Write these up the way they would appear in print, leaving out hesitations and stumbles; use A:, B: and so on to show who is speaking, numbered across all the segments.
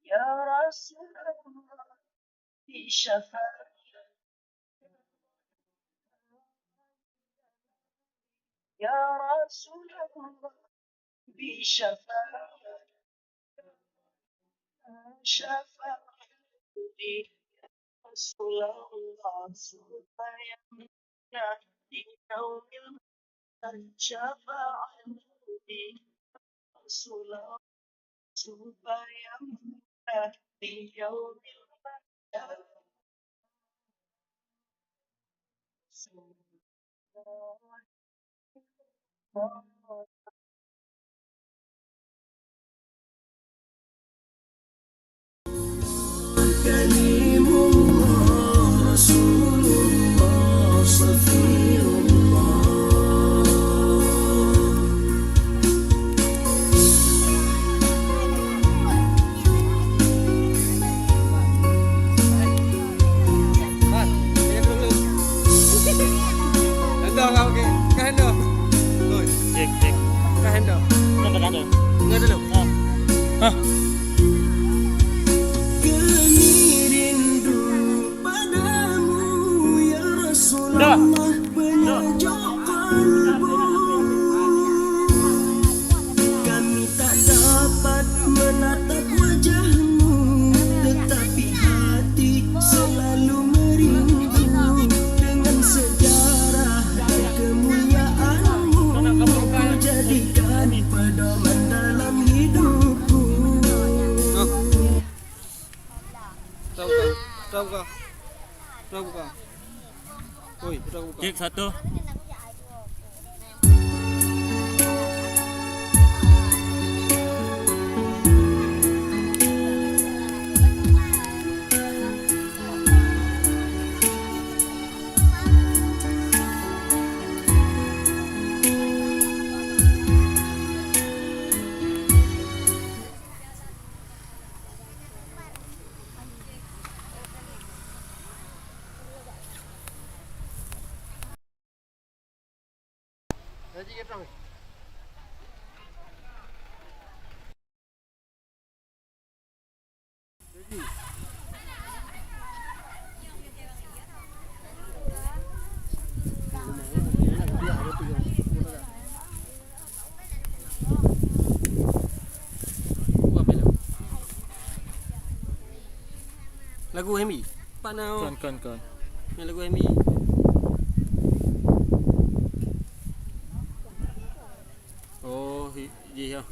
A: يا رسول الله بشفاعة يا رسول الله بشفاعة شفاعتي رسول الله supaya di yaumil شفاعتي رسول الله supaya di yaumil
B: كريم الله رسول الله صفي الله
C: Ando kau ke? Kah ando? Oi,
D: Cek.
C: kah ando?
D: Kado.
C: Enggak dulu.
D: Hah?
B: Kami rindu padamu ya
D: Dah.
B: Rasulullah penyajak kalbu. Kami tak dapat menatap wajahmu, tetapi hati selalu merindu dengan sejarah dan kemuliaanmu. Kau jadikan pedoman dalam hidupku.
C: Tahu kau? Tahu kau? Tahu kau? Oi, tahu kau?
D: Cek satu.
C: Lagi kita. Lagu Hemi. Panau.
D: Kon.
C: Yang lagu Hemi. Oh, iya.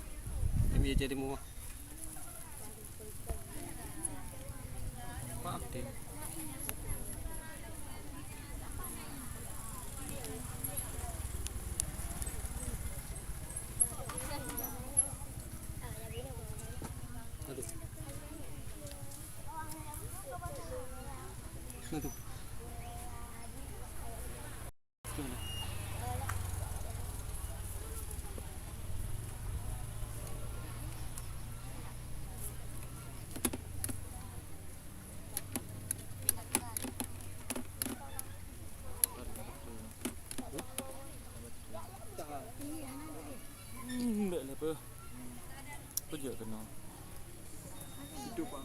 C: Hemi jadi mu. Pak Abdi. Aduh. Aduh.
D: Mbak lah apa? Apa je kena?
C: Hidup ah.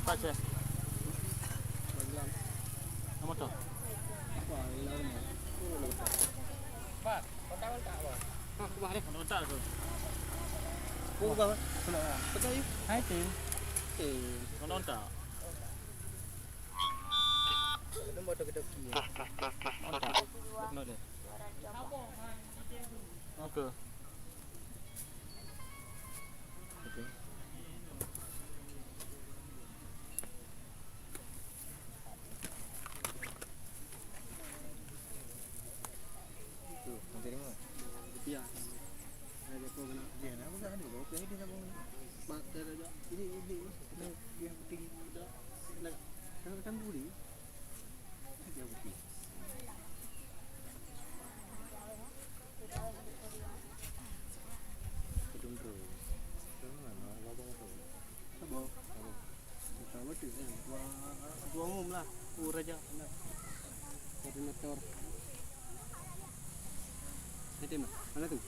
D: Tak cek. Nama tu? Pak, kau tahu tak apa?
C: Ha, kemarin.
D: Kau tak tu?
C: Oh, kau. Betul you?
D: Hai tu.
C: Eh,
D: Kau non tak?
C: nombor toki-toki.
D: Non tak. Benar deh. Okey. Okey.
C: Tu, nanti tengok. Ya. Ada apa kena? Dia nak bukan ada. Okey, dia nak bukan. Mak dia ada. Ini yang penting kita nak kan boleh. Dia boleh. Kedung terus. Jangan lah, abang tu. Abang. Abang. Kita betul kan. Dua umum lah. Raja. koordinator ini mana tuh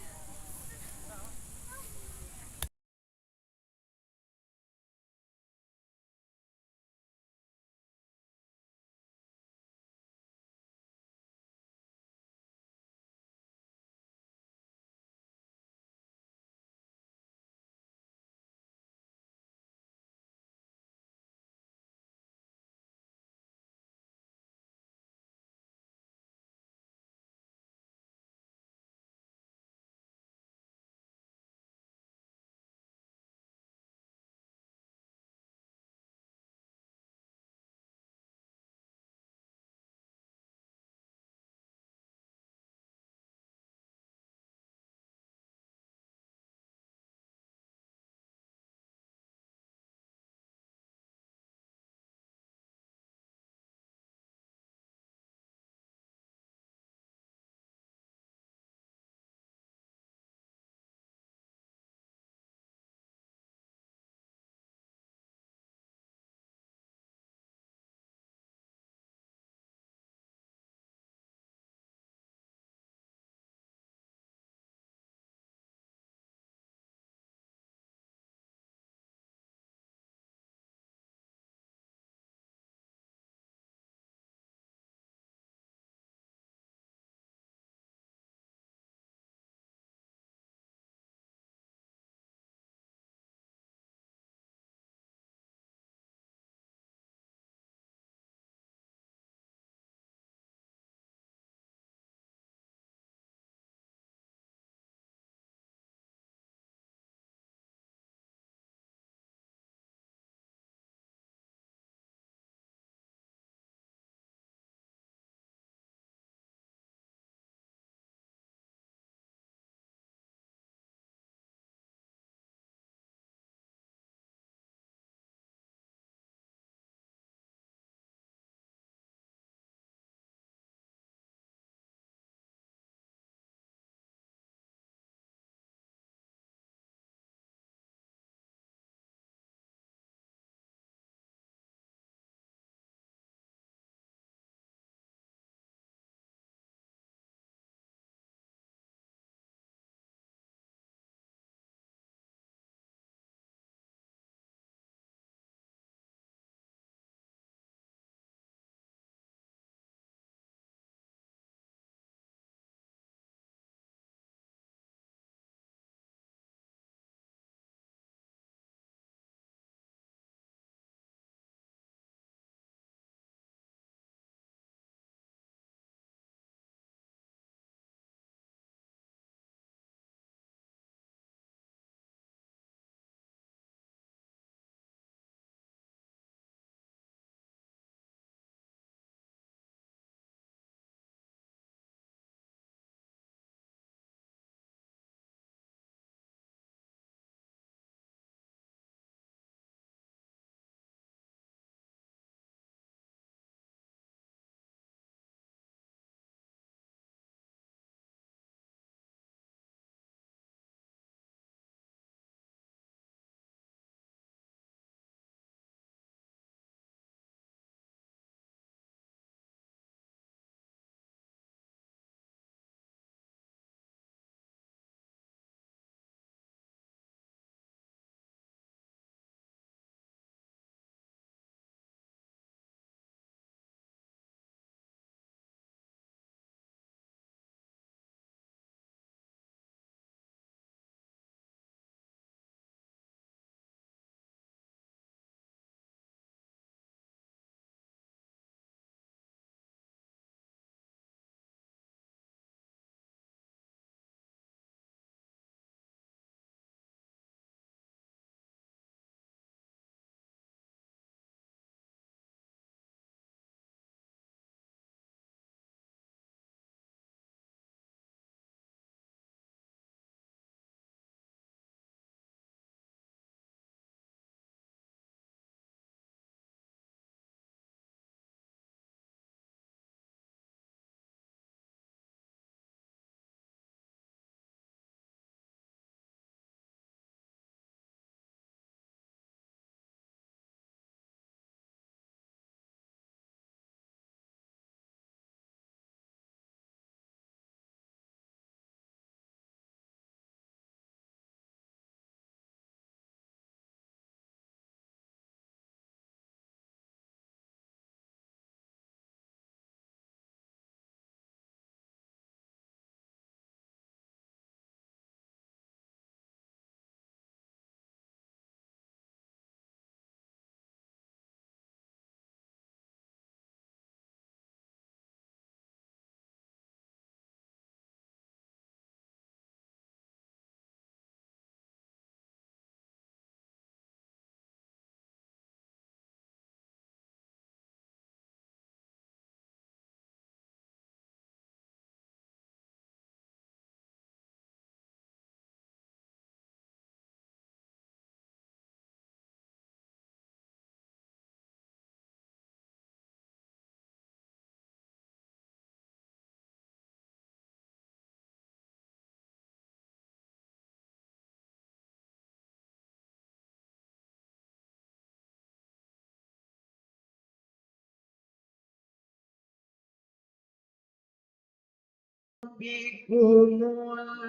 A: بكم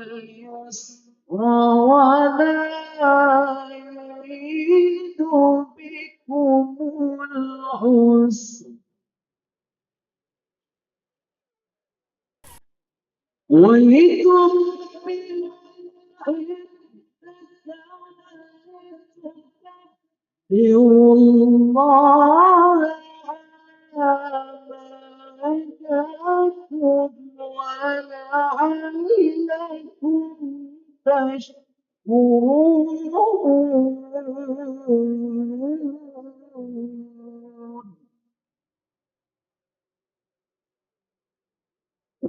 A: اليسر ولا يريد بكم العسر ولتكملوا ولتكبروا الله على ما هداكم ولعلكم تشكرون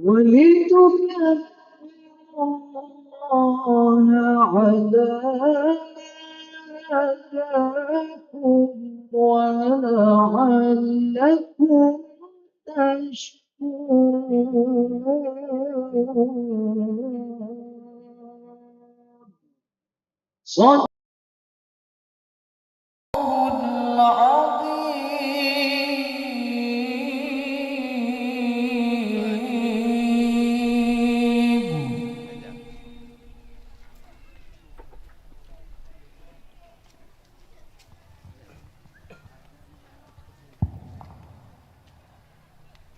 A: ولتكبروا الله على ما هداكم ولعلكم تشكرون صدق العظيم.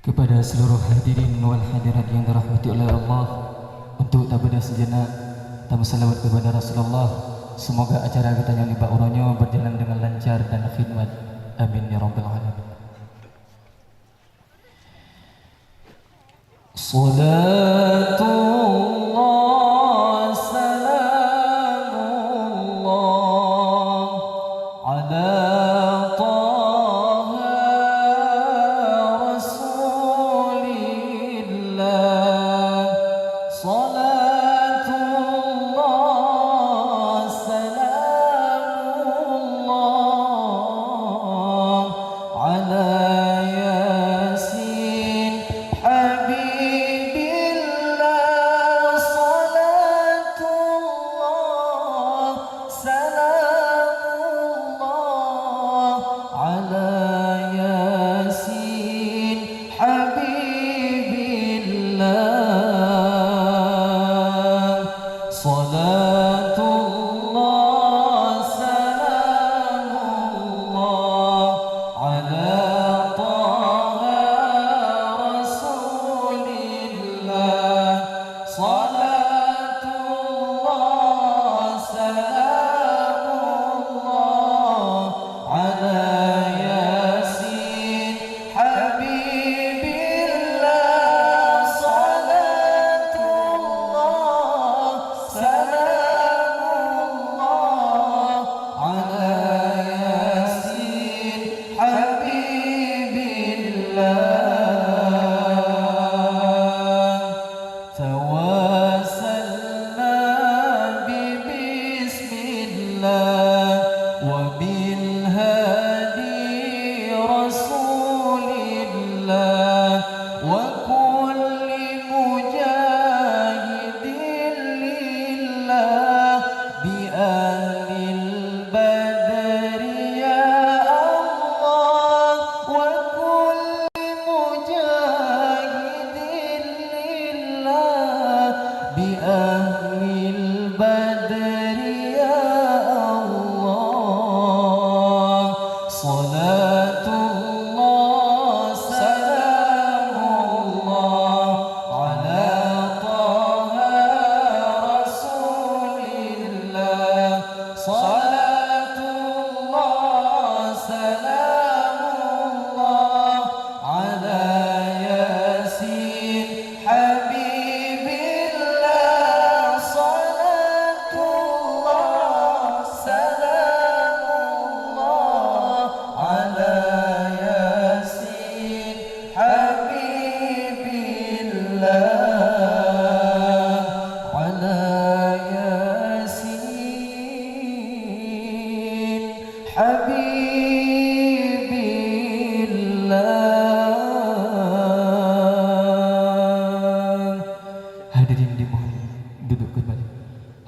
E: Kepada seluruh hadirin wal hadirat yang dirahmati oleh Allah, untuk tak beda sejenak tamu salawat kepada Rasulullah. Semoga acara kita yang libat uranyo berjalan dengan lancar dan khidmat. Amin ya rabbal alamin. Salatullah salamullah ala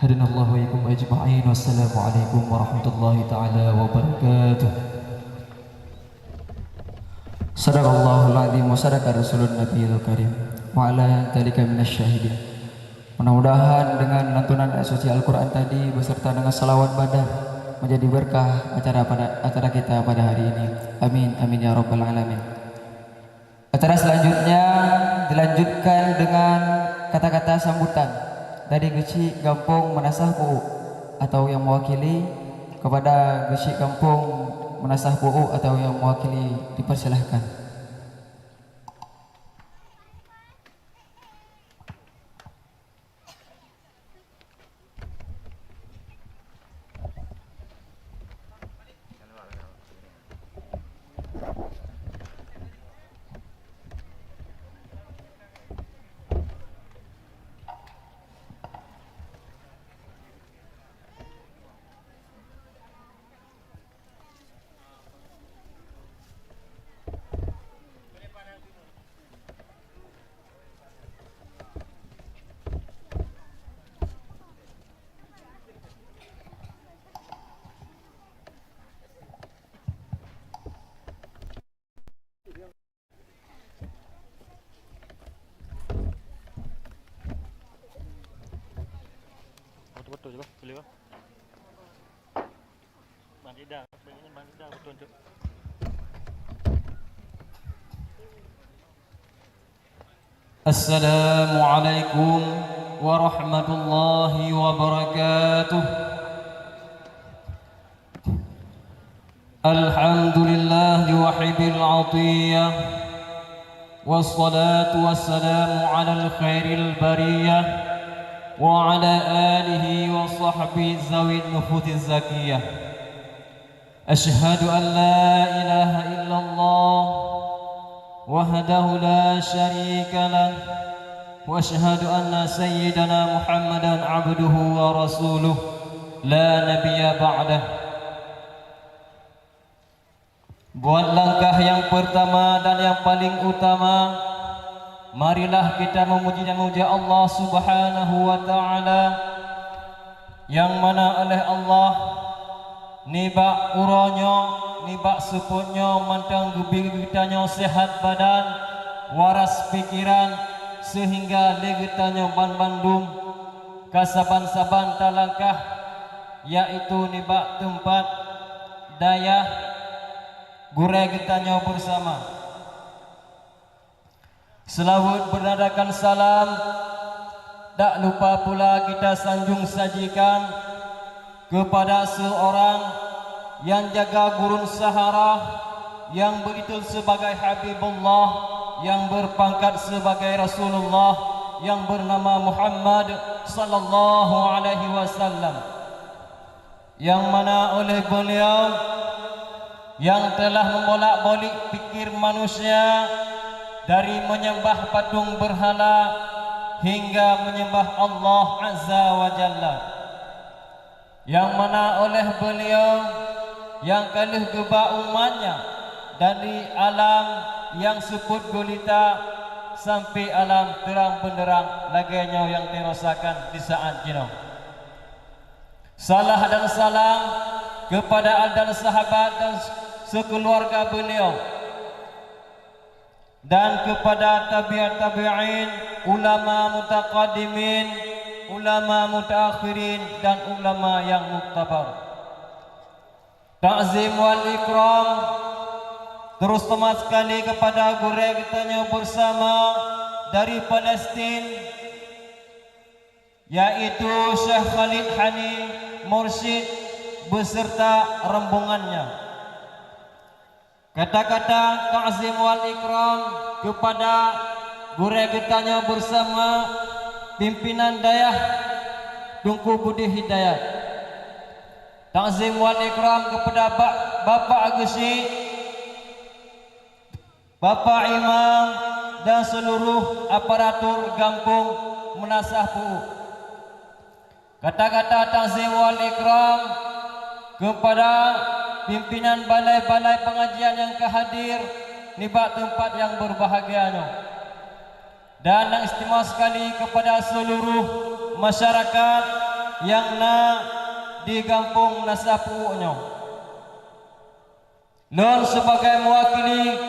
E: Hadanallahu wa iyyakum ajma'in. Wassalamualaikum warahmatullahi taala wabarakatuh. Sadaqallahul azim wa sadaqa rasulun nabiyil karim wa ala dzalika minasyahidin. Mudah-mudahan dengan lantunan suci Al-Quran tadi beserta dengan salawat badar menjadi berkah acara kita pada hari ini. Amin amin ya rabbal alamin. Acara selanjutnya dilanjutkan dengan kata-kata sambutan dari Geci Gampung Menasah Pu'u atau yang mewakili kepada Geci Gampung Menasah Pu'u atau yang mewakili dipersilahkan.
D: Betul je boleh bah. Bandidah, sebenarnya bandidah betul je. Assalamualaikum warahmatullahi wabarakatuh. Alhamdulillah wahibil atiyah wassalatu wassalamu ala khairil bariyah wa ala alihi wa sahbihi zawin nufutis zakiyah. Ashhadu an la ilaha illallah wahdahu la syarika lah wa ashhadu anna sayyidana Muhammadan abduhu wa rasuluh la nabiyya ba'dah. Buat langkah yang pertama dan yang paling utama, marilah kita memuji dan memuja Allah Subhanahu wa ta'ala, yang mana oleh Allah nibak uronyo, nibak seputnyo, mantang gebi-gebitanya sehat badan, waras pikiran, sehingga legetanyo ban-bandung kasaban-saban talangkah, yaitu nibak tempat daya gurai getanyo bersama. Selawat bernadakan salam, tak lupa pula kita sanjung sajikan kepada seorang yang jaga gurun sahara, yang begitu sebagai Habibullah, yang berpangkat sebagai Rasulullah, yang bernama Muhammad sallallahu alaihi wasallam, yang mana oleh beliau yang telah membolak-balik pikir manusia dari menyembah patung berhala hingga menyembah Allah Azza wa Jalla, yang mana oleh beliau yang kalih geba umatnya dari alam yang seput gulita sampai alam terang benderang laganya yang dirasakan di saat jino. Salah dan salam kepada dan sahabat dan sekeluarga beliau, dan kepada tabi'in, ulama mutaqaddimin, ulama mutaakhirin, dan ulama yang muktabar. Ta'zim wal ikram terus temat sekali kepada guru kita bersama dari Palestin, yaitu Syekh Khalid Hani Mursyid beserta rombongannya. Kata-kata ta'zim wal ikram kepada guru kita bersama pimpinan dayah Tunku Budi Hidayat. Ta'zim wal ikram kepada Bapak Gesi, Bapak Imam, dan seluruh aparatur Gampung Menasah Pu'u. Kata-kata ta'zim wal ikram kepada pimpinan balai-balai pengajian yang kehadir nibak tempat yang berbahagianya, dan yang istimewa sekali kepada seluruh masyarakat yang di Gampung Menasah Pu'u. Lon sebagai mewakili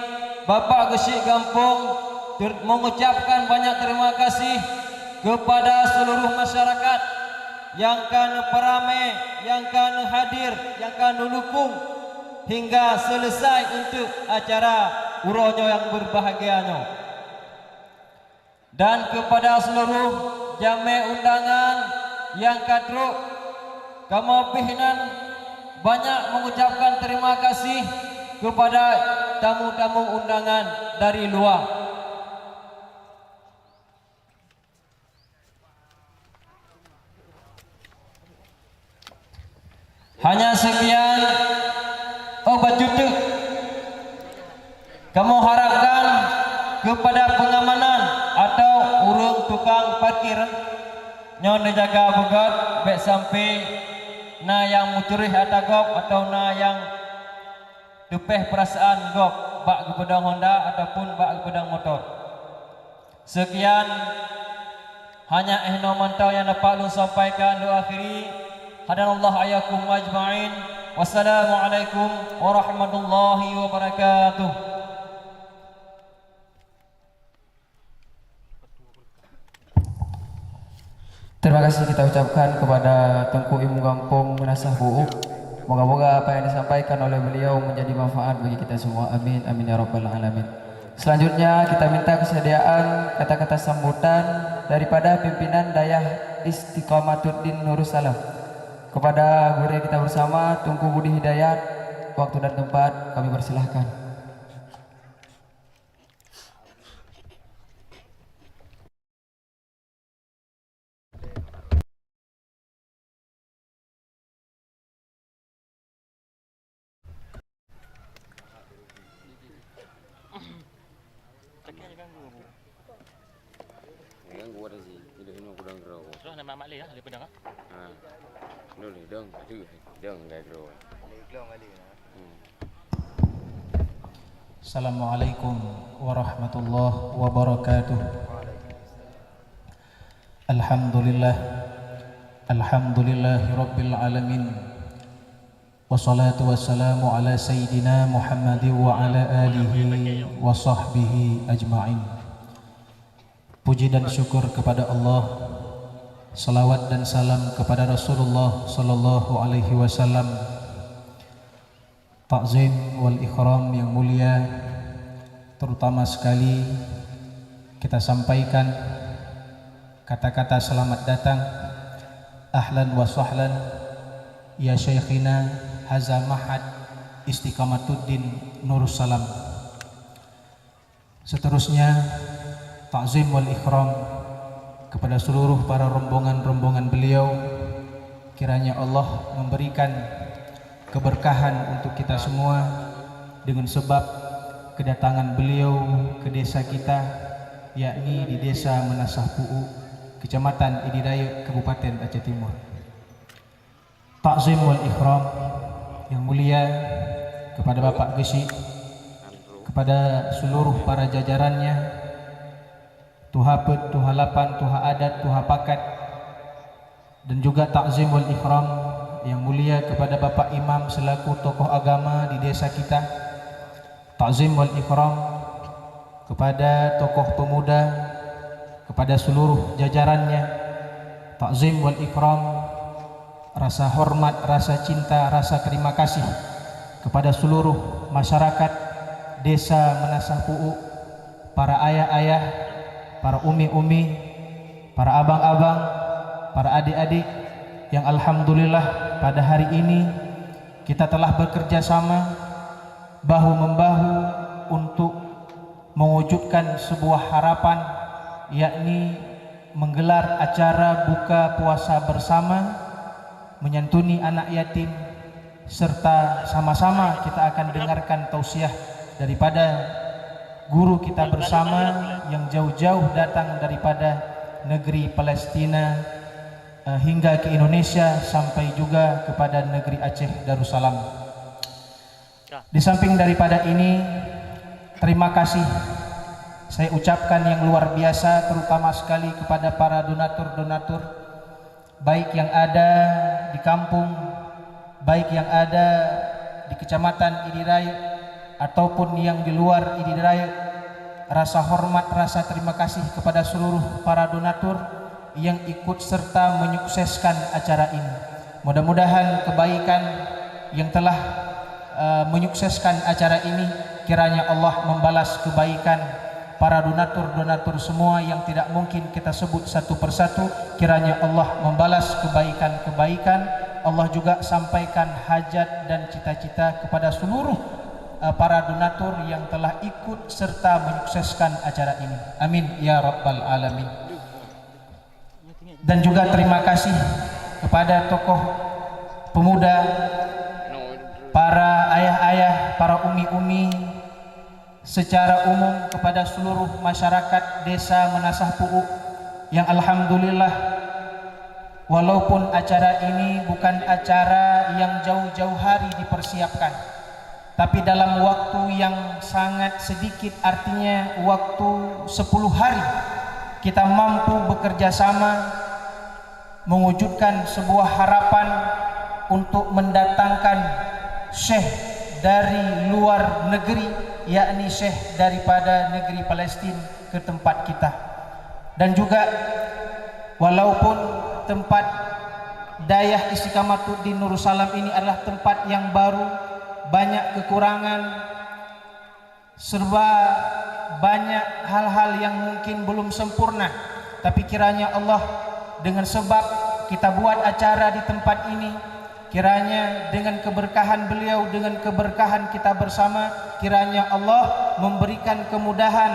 D: Bapak Gesi Gampung mengucapkan banyak terima kasih kepada seluruh masyarakat yang kan perame, yang kan hadir, yang kan dukung hingga selesai untuk acara uronyo yang berbahagianya. Dan kepada seluruh jame undangan yang kadruk, kami pihinan banyak mengucapkan terima kasih kepada tamu-tamu undangan dari luar. Hanya sekian obat cucu. Kamu harapkan kepada pengamanan atau urung tukang parkir nyon jaga begat baik sampai na yang mucurih atagop atau na yang dupeh perasaan gop bak ke pedang Honda ataupun bak ke pedang motor. Sekian hanya ehno mantau yang dapat lu sampaikan. Doa akhiri hadanallah ayakum ajma'in. Wassalamualaikum warahmatullahi wabarakatuh.
E: Terima kasih kita ucapkan kepada Tengku Ilmu Gampung Menasah Buuk. Moga-moga apa yang disampaikan oleh beliau menjadi manfaat bagi kita semua. Amin, amin ya rabbal alamin. Selanjutnya kita minta kesediaan kata-kata sambutan daripada pimpinan Dayah Istiqamatuddin Nurussalam. Kepada guru kita bersama Tunku Budi Hidayat, waktu dan tempat kami persilahkan.
F: Ganggu ada sih, tidak ini aku dengar aku.
C: Terus nama Mak Leh dia pedang ah.
F: Dulu dong, itu dong enggak kero.
G: Assalamualaikum warahmatullahi wabarakatuh. Alhamdulillah, alhamdulillahi rabbil alamin. Wassalatu wassalamu ala sayyidina Muhammadin wa ala alihi wa sahbihi ajma'in. Puji dan syukur kepada Allah, salawat dan salam kepada Rasulullah sallallahu alaihi wasallam. Ta'zim wal ikhram yang mulia, terutama sekali kita sampaikan kata-kata selamat datang, ahlan wa sahlan ya syekhina Haza Mahad Istiqamatuddin Nurussalam. Seterusnya ta'zim wal ikhram kepada seluruh para rombongan-rombongan beliau. Kiranya Allah memberikan keberkahan untuk kita semua dengan sebab kedatangan beliau ke desa kita, yakni di desa Menasah Pu'u, Kecamatan Idiraya, Kabupaten Aceh Timur. Ta'zim wal ikhram yang mulia kepada Bapak Gesi, kepada seluruh para jajarannya, Tuha Pet, Tuha Lapan, Tuha Adat, Tuha Pakat, dan juga ta'zim wal ikhram yang mulia kepada Bapak Imam selaku tokoh agama di desa kita. Ta'zim wal ikhram kepada tokoh pemuda, kepada seluruh jajarannya. Ta'zim wal ikhram, rasa hormat, rasa cinta, rasa terima kasih kepada seluruh masyarakat desa Menasah Pu'u, para ayah-ayah, para umi-umi, para abang-abang, para adik-adik yang alhamdulillah pada hari ini kita telah bekerja sama bahu-membahu untuk mewujudkan sebuah harapan, yakni menggelar acara buka puasa bersama, menyantuni anak yatim, serta sama-sama kita akan dengarkan tausiah daripada guru kita bersama yang jauh-jauh datang daripada negeri Palestina hingga ke Indonesia sampai juga kepada negeri Aceh Darussalam. Di samping daripada ini, terima kasih saya ucapkan yang luar biasa terutama sekali kepada para donatur-donatur, baik yang ada di kampung, baik yang ada di Kecamatan Idiraya ataupun yang di luar ini raya, rasa hormat, rasa terima kasih kepada seluruh para donatur yang ikut serta menyukseskan acara ini. Mudah-mudahan kebaikan yang telah menyukseskan acara ini, kiranya Allah membalas kebaikan para donatur-donatur semua yang tidak mungkin kita sebut satu persatu. Kiranya Allah membalas kebaikan-kebaikan. Allah juga sampaikan hajat dan cita-cita kepada seluruh para donatur yang telah ikut serta menyukseskan acara ini. Amin ya rabbal alamin. Dan juga terima kasih kepada tokoh pemuda, para ayah-ayah, para umi-umi, secara umum kepada seluruh masyarakat desa Menasah Pu'u yang alhamdulillah, walaupun acara ini bukan acara yang jauh-jauh hari dipersiapkan, tapi dalam waktu yang sangat sedikit, artinya waktu 10 hari, kita mampu bekerja sama mewujudkan sebuah harapan untuk mendatangkan syekh dari luar negeri, yakni syekh daripada negeri Palestin ke tempat kita. Dan juga walaupun tempat Dayah Istiqamatuddin Nursalam ini adalah tempat yang baru, banyak kekurangan, serba banyak hal-hal yang mungkin belum sempurna, tapi kiranya Allah dengan sebab kita buat acara di tempat ini, kiranya dengan keberkahan beliau, dengan keberkahan kita bersama, kiranya Allah memberikan kemudahan,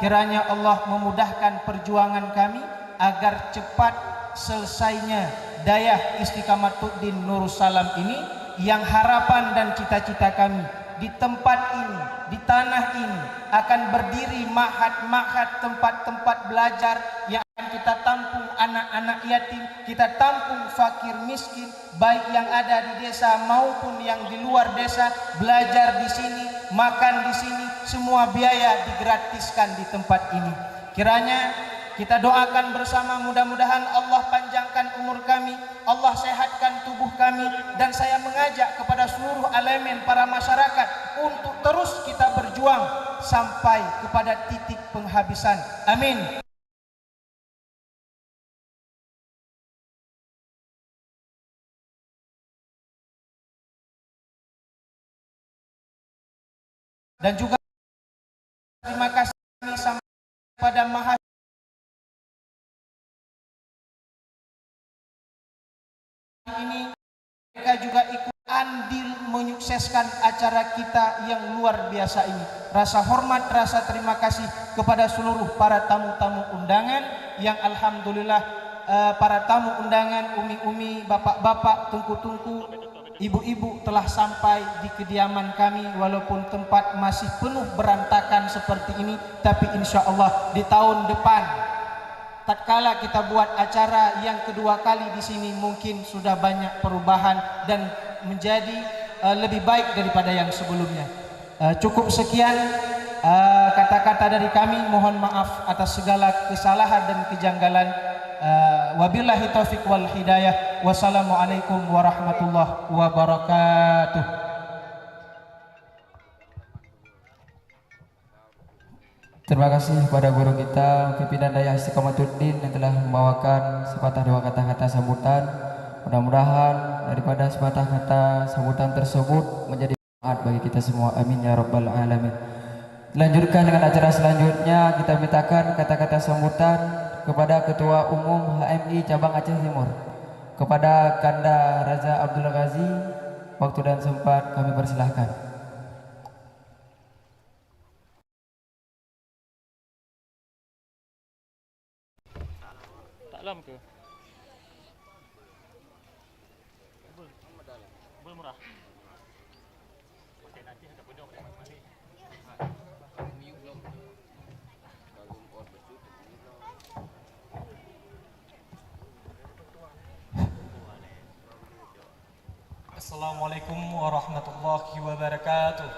G: kiranya Allah memudahkan perjuangan kami agar cepat selesainya Dayah Istiqamatuddin Nursalam ini, yang harapan dan cita-cita kami di tempat ini, di tanah ini akan berdiri ma'had-ma'had, tempat-tempat belajar yang akan kita tampung anak-anak yatim, kita tampung fakir miskin, baik yang ada di desa maupun yang di luar desa, belajar di sini, makan di sini, semua biaya digratiskan di tempat ini. Kiranya kita doakan bersama, mudah-mudahan Allah panjangkan umur kami, Allah sehatkan tubuh kami, dan saya mengajak kepada seluruh elemen para masyarakat untuk terus kita berjuang sampai kepada titik penghabisan. Amin. Dan juga terima kasih sampai pada mahasiswa ini, mereka juga ikut andil menyukseskan acara kita yang luar biasa ini. Rasa hormat, rasa terima kasih kepada seluruh para tamu-tamu undangan yang alhamdulillah, para tamu undangan, umi-umi, bapak-bapak, tungku-tungku, ibu-ibu telah sampai di kediaman kami, walaupun tempat masih penuh berantakan seperti ini, tapi insya Allah di tahun depan tatkala kita buat acara yang kedua kali di sini, mungkin sudah banyak perubahan dan menjadi lebih baik daripada yang sebelumnya. Cukup sekian kata-kata dari kami. Mohon maaf atas segala kesalahan dan kejanggalan. Wabillahi taufiq wal hidayah. Wassalamualaikum warahmatullahi wabarakatuh.
E: Terima kasih kepada guru kita, pimpinan Dayah Istiqamatuddin, yang telah membawakan sepatah dua kata-kata sambutan. Mudah-mudahan daripada sepatah kata sambutan tersebut menjadi manfaat bagi kita semua. Amin ya rabbal alamin. Lanjutkan dengan acara selanjutnya, kita mintakan kata-kata sambutan kepada Ketua Umum HMI Cabang Aceh Timur, kepada Kanda Raja Abdul Ghazi. Waktu dan sempat kami persilahkan.
C: Taklam ke? Bul murah.
H: Assalamualaikum warahmatullahi wabarakatuh.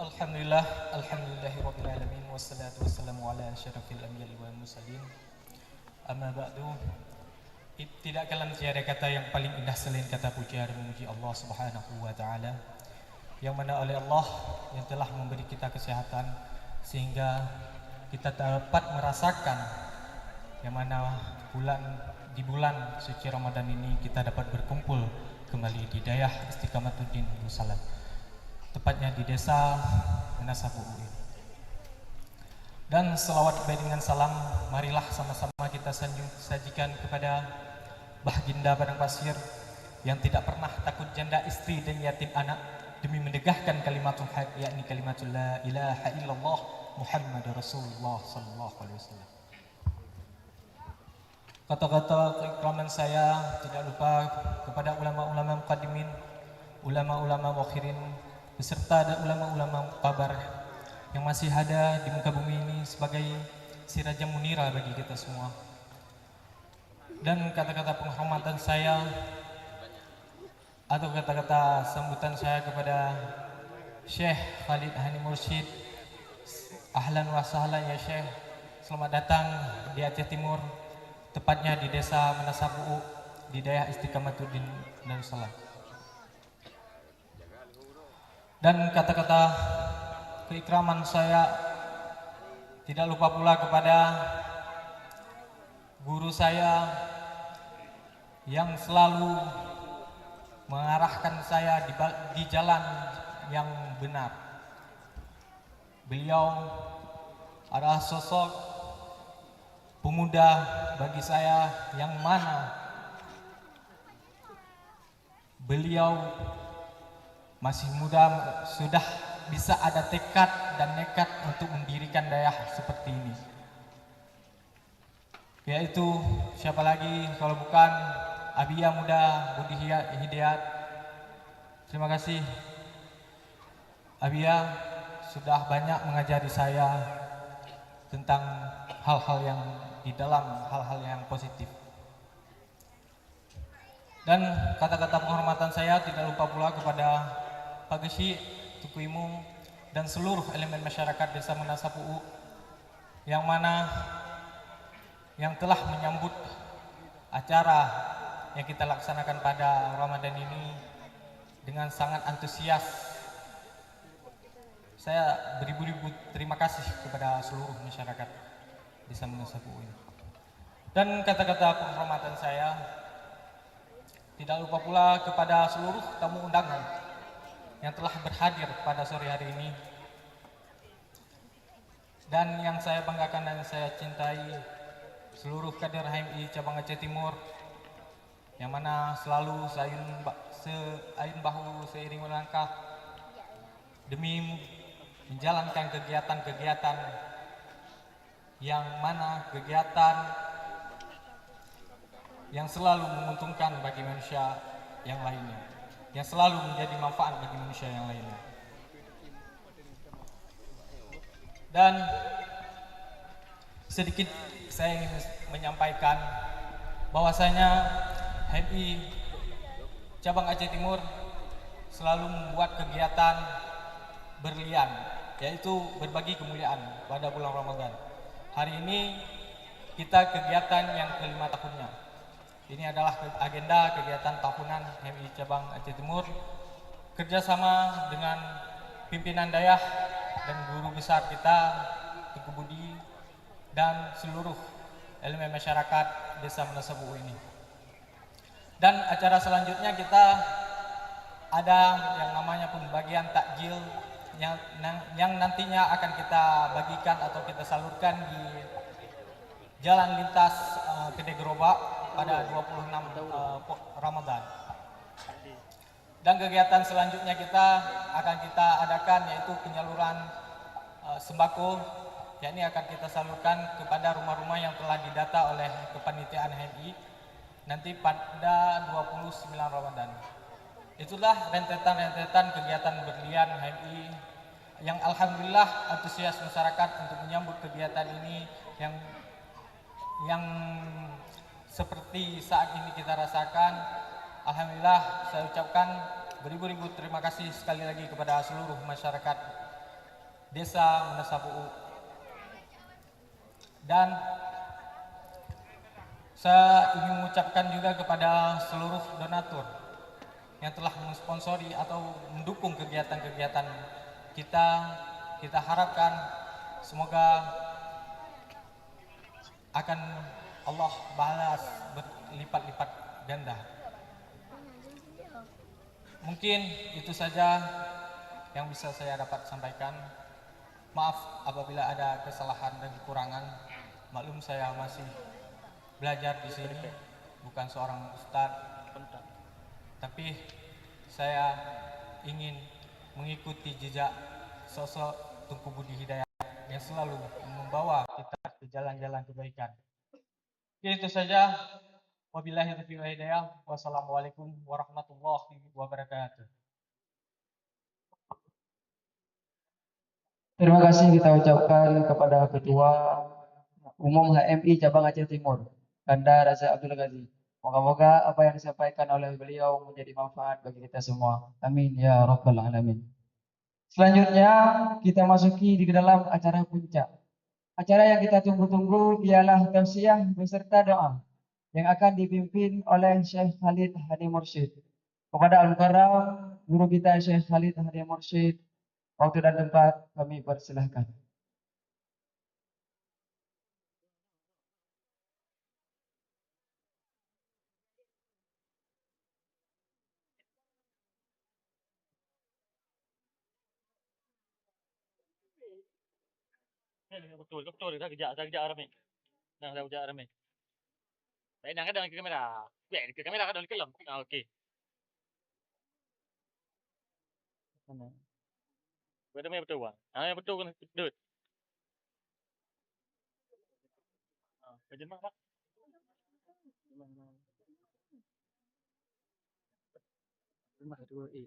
H: Alhamdulillah, alhamdulillahirabbil alamin, wassalatu wassalamu ala asyrafil anbiya'i wal mursalin. Amma ba'du. tidak kalah tiada kata yang paling indah selain kata puja dan memuji Allah Subhanahu wa taala, yang mana oleh Allah yang telah memberi kita kesehatan sehingga kita dapat merasakan yang mana di bulan suci Ramadan ini kita dapat berkumpul kembali di Dayah Istiqamatuddin Salam, tepatnya di desa Menasabu. Dan selawat baik dengan salam marilah sama-sama kita sajikan kepada Baginda Padang Pasir yang tidak pernah takut janda istri dan yatim anak demi menegakkan kalimatul haq, yakni kalimatul la ilaha illallah Muhammadur Rasulullah sallallahu alaihi wasallam. Kata-kata keikraman saya tidak lupa kepada ulama-ulama muqaddimin, ulama-ulama muakhirin, beserta dan ulama-ulama kabar yang masih ada di muka bumi ini sebagai siraja munira bagi kita semua. Dan kata-kata penghormatan saya atau kata-kata sambutan saya kepada Syekh Khalid Hani Mursyid, ahlan wa sahlan ya Syekh, selamat datang di Aceh Timur, tepatnya di desa Menasabu di Dayah Istiqamatuddin Darussalam. Dan kata-kata keikraman saya tidak lupa pula kepada guru saya yang selalu mengarahkan saya di jalan yang benar. Beliau adalah sosok pemuda bagi saya yang mana beliau masih muda sudah bisa ada tekad dan nekat untuk mendirikan Dayah seperti ini. Yaitu siapa lagi kalau bukan Abia Muda Budi Hidayat. Terima kasih Abia sudah banyak mengajari saya tentang hal-hal yang di dalam hal-hal yang positif. Dan kata-kata penghormatan saya tidak lupa pula kepada Pak Gesi, Tuku Imung, dan seluruh elemen masyarakat Desa Menasapu yang mana yang telah menyambut acara yang kita laksanakan pada Ramadan ini dengan sangat antusias. Saya beribu-ribu terima kasih kepada seluruh masyarakat Desa Menasapu ini. Dan kata-kata penghormatan saya tidak lupa pula kepada seluruh tamu undangan yang telah berhadir pada sore hari ini. Dan yang saya banggakan dan saya cintai, seluruh kader HMI cabang Aceh Timur yang mana selalu seayun bahu seiring melangkah demi menjalankan kegiatan-kegiatan yang mana kegiatan yang selalu menguntungkan bagi manusia yang lainnya, yang selalu menjadi manfaat bagi manusia yang lainnya. Dan sedikit saya ingin menyampaikan bahwasanya HMI cabang Aceh Timur selalu membuat kegiatan berlian, yaitu berbagi kemuliaan pada bulan Ramadan. Hari ini kita kegiatan yang ke-5 tahunnya. Ini adalah agenda kegiatan tahunan HMI cabang Aceh Timur kerjasama dengan pimpinan Dayah dan guru besar kita Tuku Budi dan seluruh elemen masyarakat Desa Menasabu ini. Dan acara selanjutnya kita ada yang namanya pembagian takjil yang nantinya akan kita bagikan atau kita salurkan di Jalan Lintas Gede Gerobak pada 26 Ramadan. Dan kegiatan selanjutnya kita akan kita adakan yaitu penyaluran sembako, yakni akan kita salurkan kepada rumah-rumah yang telah didata oleh kepanitiaan HMI nanti pada 29 Ramadan. Itulah rentetan-rentetan kegiatan berlian HMI yang alhamdulillah antusias masyarakat untuk menyambut kegiatan ini yang seperti saat ini kita rasakan. Alhamdulillah saya ucapkan beribu-ribu terima kasih sekali lagi kepada seluruh masyarakat Desa Menasapu. Dan Saya ingin mengucapkan juga kepada seluruh donatur yang telah mensponsori atau mendukung kegiatan-kegiatan kita. Kita harapkan semoga akan Allah balas berlipat-lipat ganda. Mungkin itu saja yang bisa saya dapat sampaikan. Maaf apabila ada kesalahan dan kekurangan. Maklum saya masih belajar di sini, bukan seorang ustadz, tapi saya ingin mengikuti jejak sosok Tunku Budi Hidayat yang selalu membawa kita ke jalan-jalan kebaikan. Itu saja. Wabillahi taufiq wal hidayah. Wassalamualaikum warahmatullahi wabarakatuh.
A: Terima kasih kita ucapkan kepada Ketua Umum HMI Cabang Aceh Timur, Kanda Raza Abdul Ghazi. Moga-moga apa yang disampaikan oleh beliau menjadi manfaat bagi kita semua. Amin ya rabbal alamin. Selanjutnya kita masuki di dalam acara puncak. Acara yang kita tunggu-tunggu ialah tausiah beserta doa yang akan dipimpin oleh Syekh Khalid Hadi Mursyid. Kepada Al-Mukarram, guru kita Syekh Khalid Hadi Mursyid, waktu dan tempat kami persilahkan.
C: Betul, betul. Dah kejap ramai. Dah kejap ramai. Baik, nak kadang ke kamera. Baik, ke kamera kadang ke dalam. Okey. Betul betul bang. Betul kan betul. Kerja mak pak. Rumah 2A.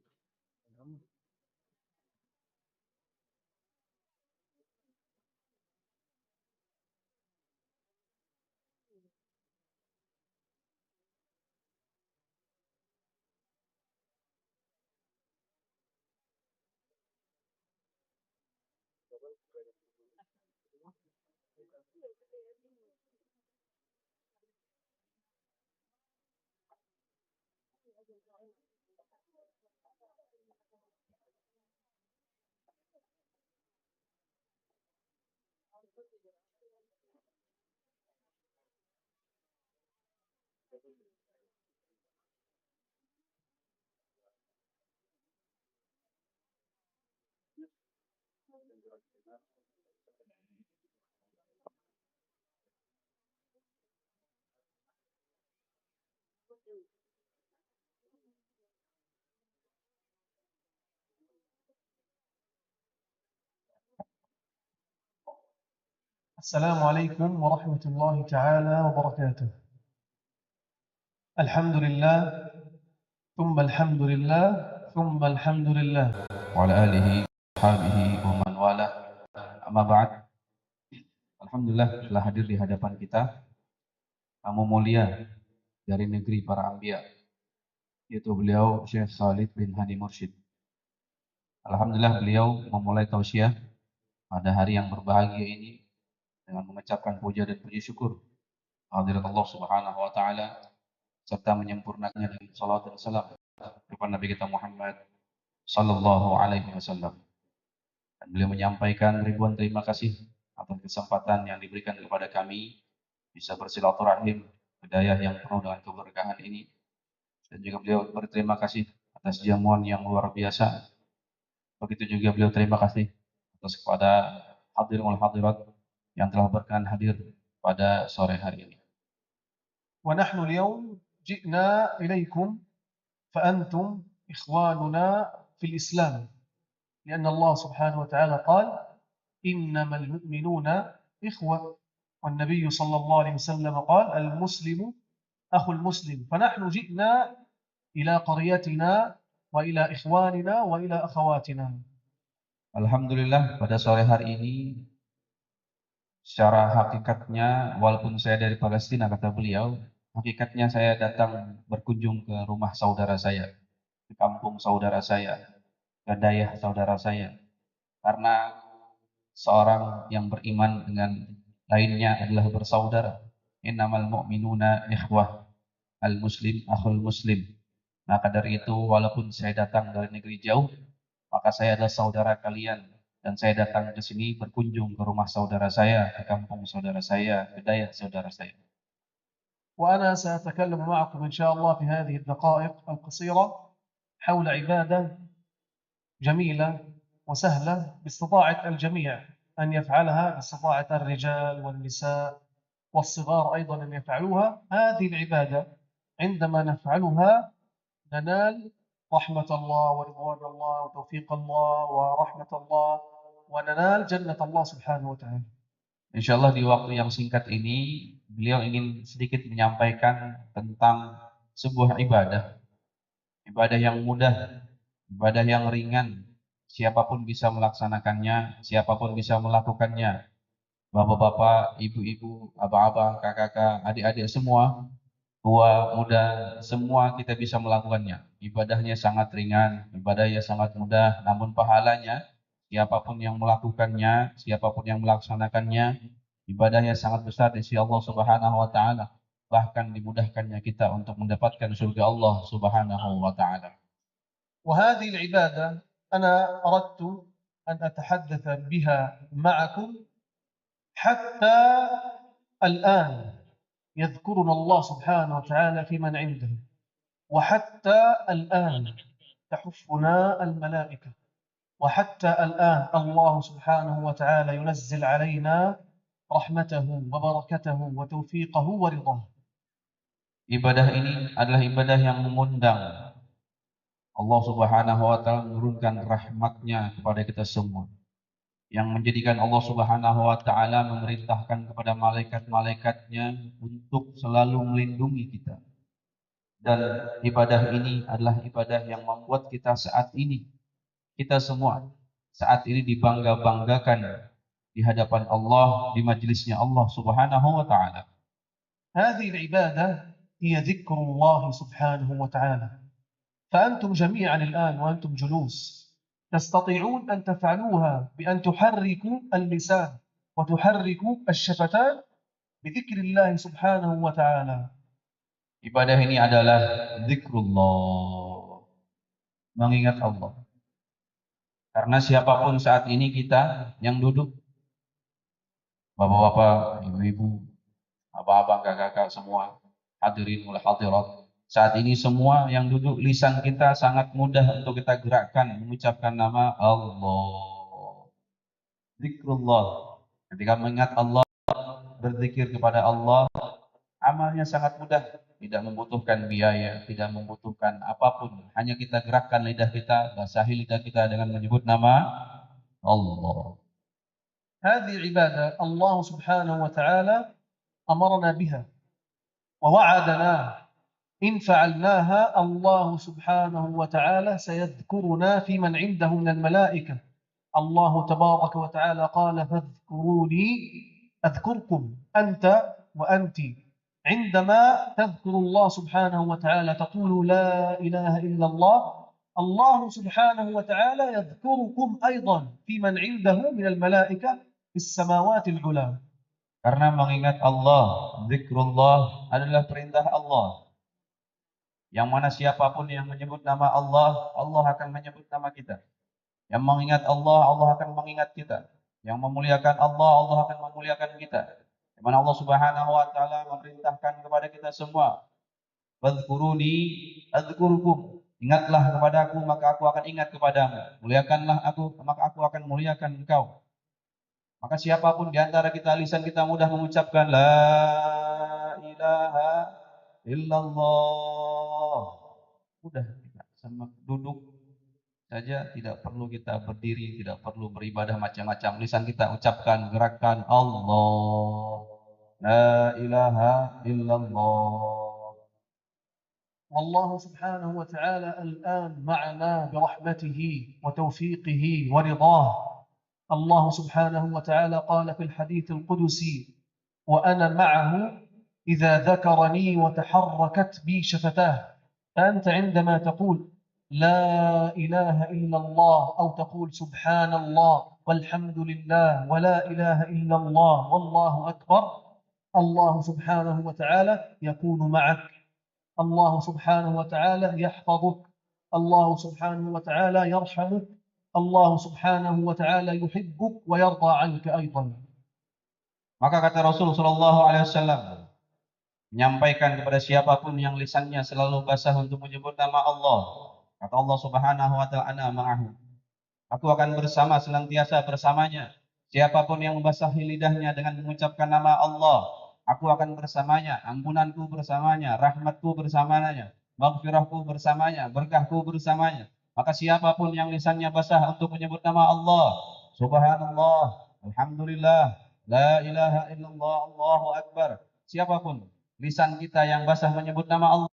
I: السلام عليكم ورحمة الله تعالى وبركاته. الحمد لله ثم الحمد لله ثم الحمد لله
E: وعلى آله وصحبه ومن والاه. Amma ba'd. Alhamdulillah telah hadir di hadapan kita tamu mulia dari negeri para anbiya, yaitu beliau Syekh Khalid bin Hadi Mursyid. Alhamdulillah beliau memulai tausiah pada hari yang berbahagia ini dengan mengucapkan puja dan puji syukur hadirat Allah Subhanahu wa taala serta menyempurnakannya dengan salawat dan salam kepada Nabi kita Muhammad sallallahu alaihi wasallam. Dan beliau menyampaikan ribuan terima kasih atas kesempatan yang diberikan kepada kami bisa bersilaturahim hidayah yang penuh dengan keberkahan ini. Dan juga beliau berterima kasih atas jamuan yang luar biasa. Begitu juga beliau terima kasih atas kepada hadirin wal hadirat yang telah berkenan hadir pada sore hari ini.
I: ونحن اليوم جئنا إليكم فأنتم إخواننا في الإسلام لأن الله سبحانه وتعالى قال إنما المؤمنون إخوة والنبي صلى الله عليه وسلم قال المسلم أخو المسلم فنحن جئنا إلى قريتنا وإلى إخواننا وإلى أخواتنا.
E: Alhamdulillah pada sore hari ini secara hakikatnya walaupun saya dari Palestina kata beliau, hakikatnya saya datang berkunjung ke rumah saudara saya, ke kampung saudara saya, ke daerah saudara saya. Karena seorang yang beriman dengan lainnya adalah bersaudara.
J: innamal mu'minuna ikhwah, al muslim akhul muslim. Maka dari itu walaupun saya datang dari negeri jauh, maka saya adalah saudara kalian, dan saya datang ke sini berkunjung ke rumah saudara saya, ke kampung saudara saya, ke daerah saudara saya.
I: وأنا سأتكلم معكم إن شاء الله في هذه الدقائق القصيرة حول عبادة جميلة وسهلة باستطاعة الجميع أن يفعلها، باستطاعة الرجال والنساء والصغار أيضا أن يفعلوها. هذه العبادة عندما نفعلها ننال رحمة الله ورضوان الله وتوفيق الله ورحمة الله، وننال جنة الله سبحانه وتعالى.
J: Insyaallah di waktu yang singkat ini beliau ingin sedikit menyampaikan tentang sebuah ibadah. Ibadah yang mudah, ibadah yang ringan. Siapapun bisa melaksanakannya, siapapun bisa melakukannya. Bapak-bapak, ibu-ibu, abang-abang, kakak-kakak, adik-adik semua, tua, muda, semua kita bisa melakukannya. Ibadahnya sangat ringan, ibadahnya sangat mudah, namun pahalanya siapapun yang melakukannya, siapapun yang melaksanakannya, ibadahnya sangat besar di sisi Allah Subhanahu wa taala. Bahkan dimudahkannya kita untuk mendapatkan surga Allah Subhanahu wa taala.
I: وهذه العبادة أنا أردت أن أتحدث بها معكم حتى الآن يذكرنا الله سبحانه وتعالى في من عنده، وحتى الآن تحفنا الملائكة، وحتى الآن الله سبحانه وتعالى ينزل علينا رحمته وبركته وتوفيقه ورضاه.
J: Ibadah ini adalah ibadah yang mengundang Allah Subhanahu wa taala menurunkan rahmatnya kepada kita semua, yang menjadikan Allah Subhanahu wa taala memerintahkan kepada malaikat-malaikatnya untuk selalu melindungi kita. Dan ibadah ini adalah ibadah yang membuat kita saat ini, kita semua saat ini dibangga-banggakan di hadapan Allah, di majelisnya Allah Subhanahu wa taala.
I: هذه العبادة هي ذكر الله سبحانه وتعالى. فأنتم جميعا الآن وأنتم جلوس تستطيعون أن تفعلوها بأن تحركوا اللسان وتحركوا الشفتان بذكر الله سبحانه وتعالى.
J: Ibadah ini adalah zikrullah, mengingat Allah. Karena siapapun saat ini kita yang duduk, bapak-bapak, ibu-ibu, abang-abang, kakak-kakak semua, hadirin wal hadirat, saat ini semua yang duduk, lisan kita sangat mudah untuk kita gerakkan mengucapkan nama Allah. Zikrullah, ketika mengingat Allah, berzikir kepada Allah, amalnya sangat mudah, tidak membutuhkan biaya, tidak membutuhkan apapun. Hanya kita gerakkan lidah kita, basahi lidah kita dengan menyebut nama Allah.
I: هذه عبادة الله سبحانه وتعالى أمرنا بها ووعدنا إن فعلناها الله سبحانه وتعالى سيذكرنا في من عنده من الملائكة. الله تبارك وتعالى قال فاذكروني أذكركم أنت وأنت. عندما تذكر الله سبحانه وتعالى تقول لا إله إلا الله، الله سبحانه وتعالى يذكركم أيضا في من عنده من الملائكة في السماوات العلى.
J: Karena mengingat Allah, zikrullah adalah perintah Allah. Yang mana siapapun yang menyebut nama Allah, Allah akan menyebut nama kita. Yang mengingat Allah, Allah akan mengingat kita. Yang memuliakan Allah, Allah akan memuliakan kita. Di mana Allah Subhanahu wa taala memerintahkan kepada kita semua, "Fadhkuruni adzkurukum." Ingatlah kepadaku, maka aku akan ingat kepadamu. Muliakanlah aku, maka aku akan muliakan engkau. Maka siapapun di antara kita, lisan kita mudah mengucapkan la ilaha illallah. Mudah kita sama duduk saja, tidak perlu kita berdiri, tidak perlu beribadah macam-macam. Lisan kita ucapkan, gerakkan Allah. La ilaha illallah.
I: والله سبحانه وتعالى الآن معنا برحمته وتوفيقه ورضاه. الله سبحانه وتعالى قال في الحديث القدسي وأنا معه إذا ذكرني وتحركت بي شفتاه. فأنت عندما تقول لا إله إلا الله أو تقول سبحان الله والحمد لله ولا إله إلا الله والله أكبر، الله سبحانه وتعالى يكون معك، الله سبحانه وتعالى يحفظك، الله سبحانه وتعالى يرحمك، الله سبحانه وتعالى يحبك ويرضى عنك أيضا.
J: Maka kata Rasul sallallahu alaihi wasallam menyampaikan kepada siapapun yang lisannya selalu basah untuk menyebut nama Allah. Kata Allah Subhanahu wa taala, ana ma'ahu. Aku akan bersama, senantiasa bersamanya. Siapapun yang membasahi lidahnya dengan mengucapkan nama Allah, aku akan bersamanya, ampunanku bersamanya, rahmatku bersamanya, maghfirahku bersamanya, berkahku bersamanya. Maka siapapun yang lisannya basah untuk menyebut nama Allah, subhanallah, alhamdulillah, la ilaha illallah, Allahu akbar. Siapapun lisan kita yang basah menyebut nama Allah,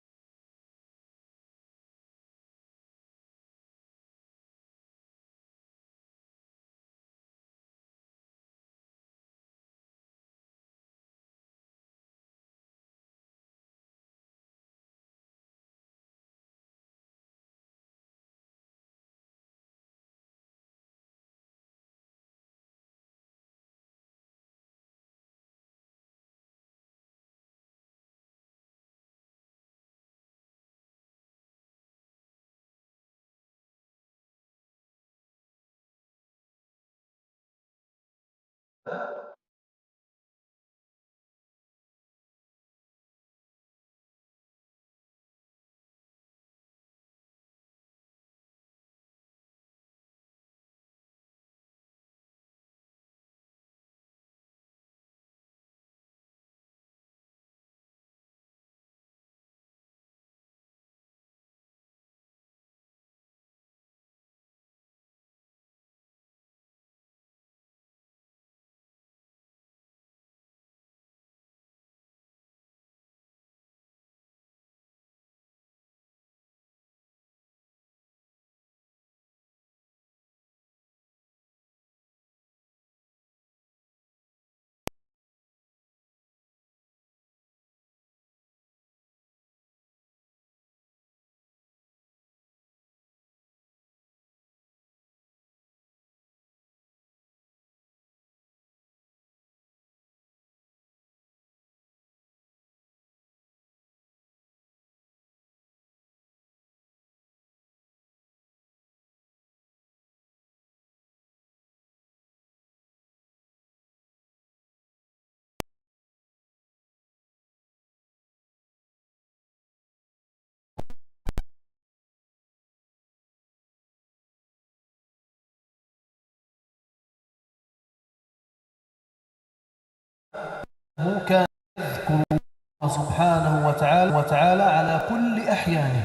I: كان يذكر الله سبحانه وتعالى على كل أحيانه،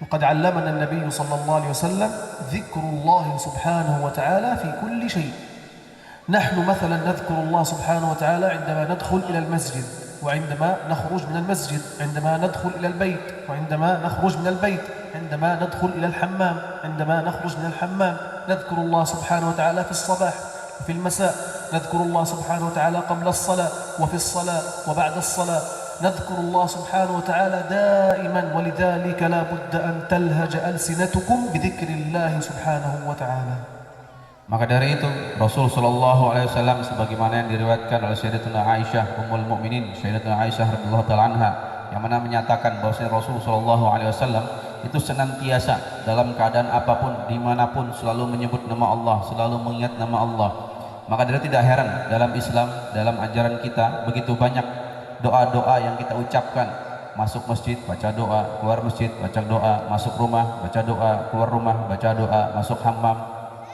I: وقد علمنا النبي صلى الله عليه وسلم ذكر الله سبحانه وتعالى في كل شيء. نحن مثلا نذكر الله سبحانه وتعالى عندما ندخل إلى المسجد، وعندما نخرج من المسجد، عندما ندخل إلى البيت، وعندما نخرج من البيت، عندما ندخل إلى الحمام، عندما نخرج من الحمام نذكر الله سبحانه وتعالى في الصباح وفي المساء، نذكر الله سبحانه وتعالى قبل الصلاة وفي الصلاة وبعد الصلاة، نذكر الله سبحانه وتعالى دائما، ولذلك لا بد أن تلهج ألسنتكم بذكر الله سبحانه وتعالى.
J: maka dari itu Rasul sallallahu alaihi wasallam sebagaimana yang diriwayatkan oleh Sayyidatuna Aisyah Ummul Mukminin, Sayyidatuna Aisyah radhiyallahu taala anha, yang mana menyatakan bahwasanya Rasul sallallahu alaihi wasallam itu senantiasa dalam keadaan apapun, dimanapun selalu menyebut nama Allah, selalu mengingat nama Allah. Maka dari tidak heran dalam Islam, dalam ajaran kita begitu banyak doa-doa yang kita ucapkan. Masuk masjid baca doa, keluar masjid baca doa, masuk rumah baca doa, keluar rumah baca doa, masuk hammam,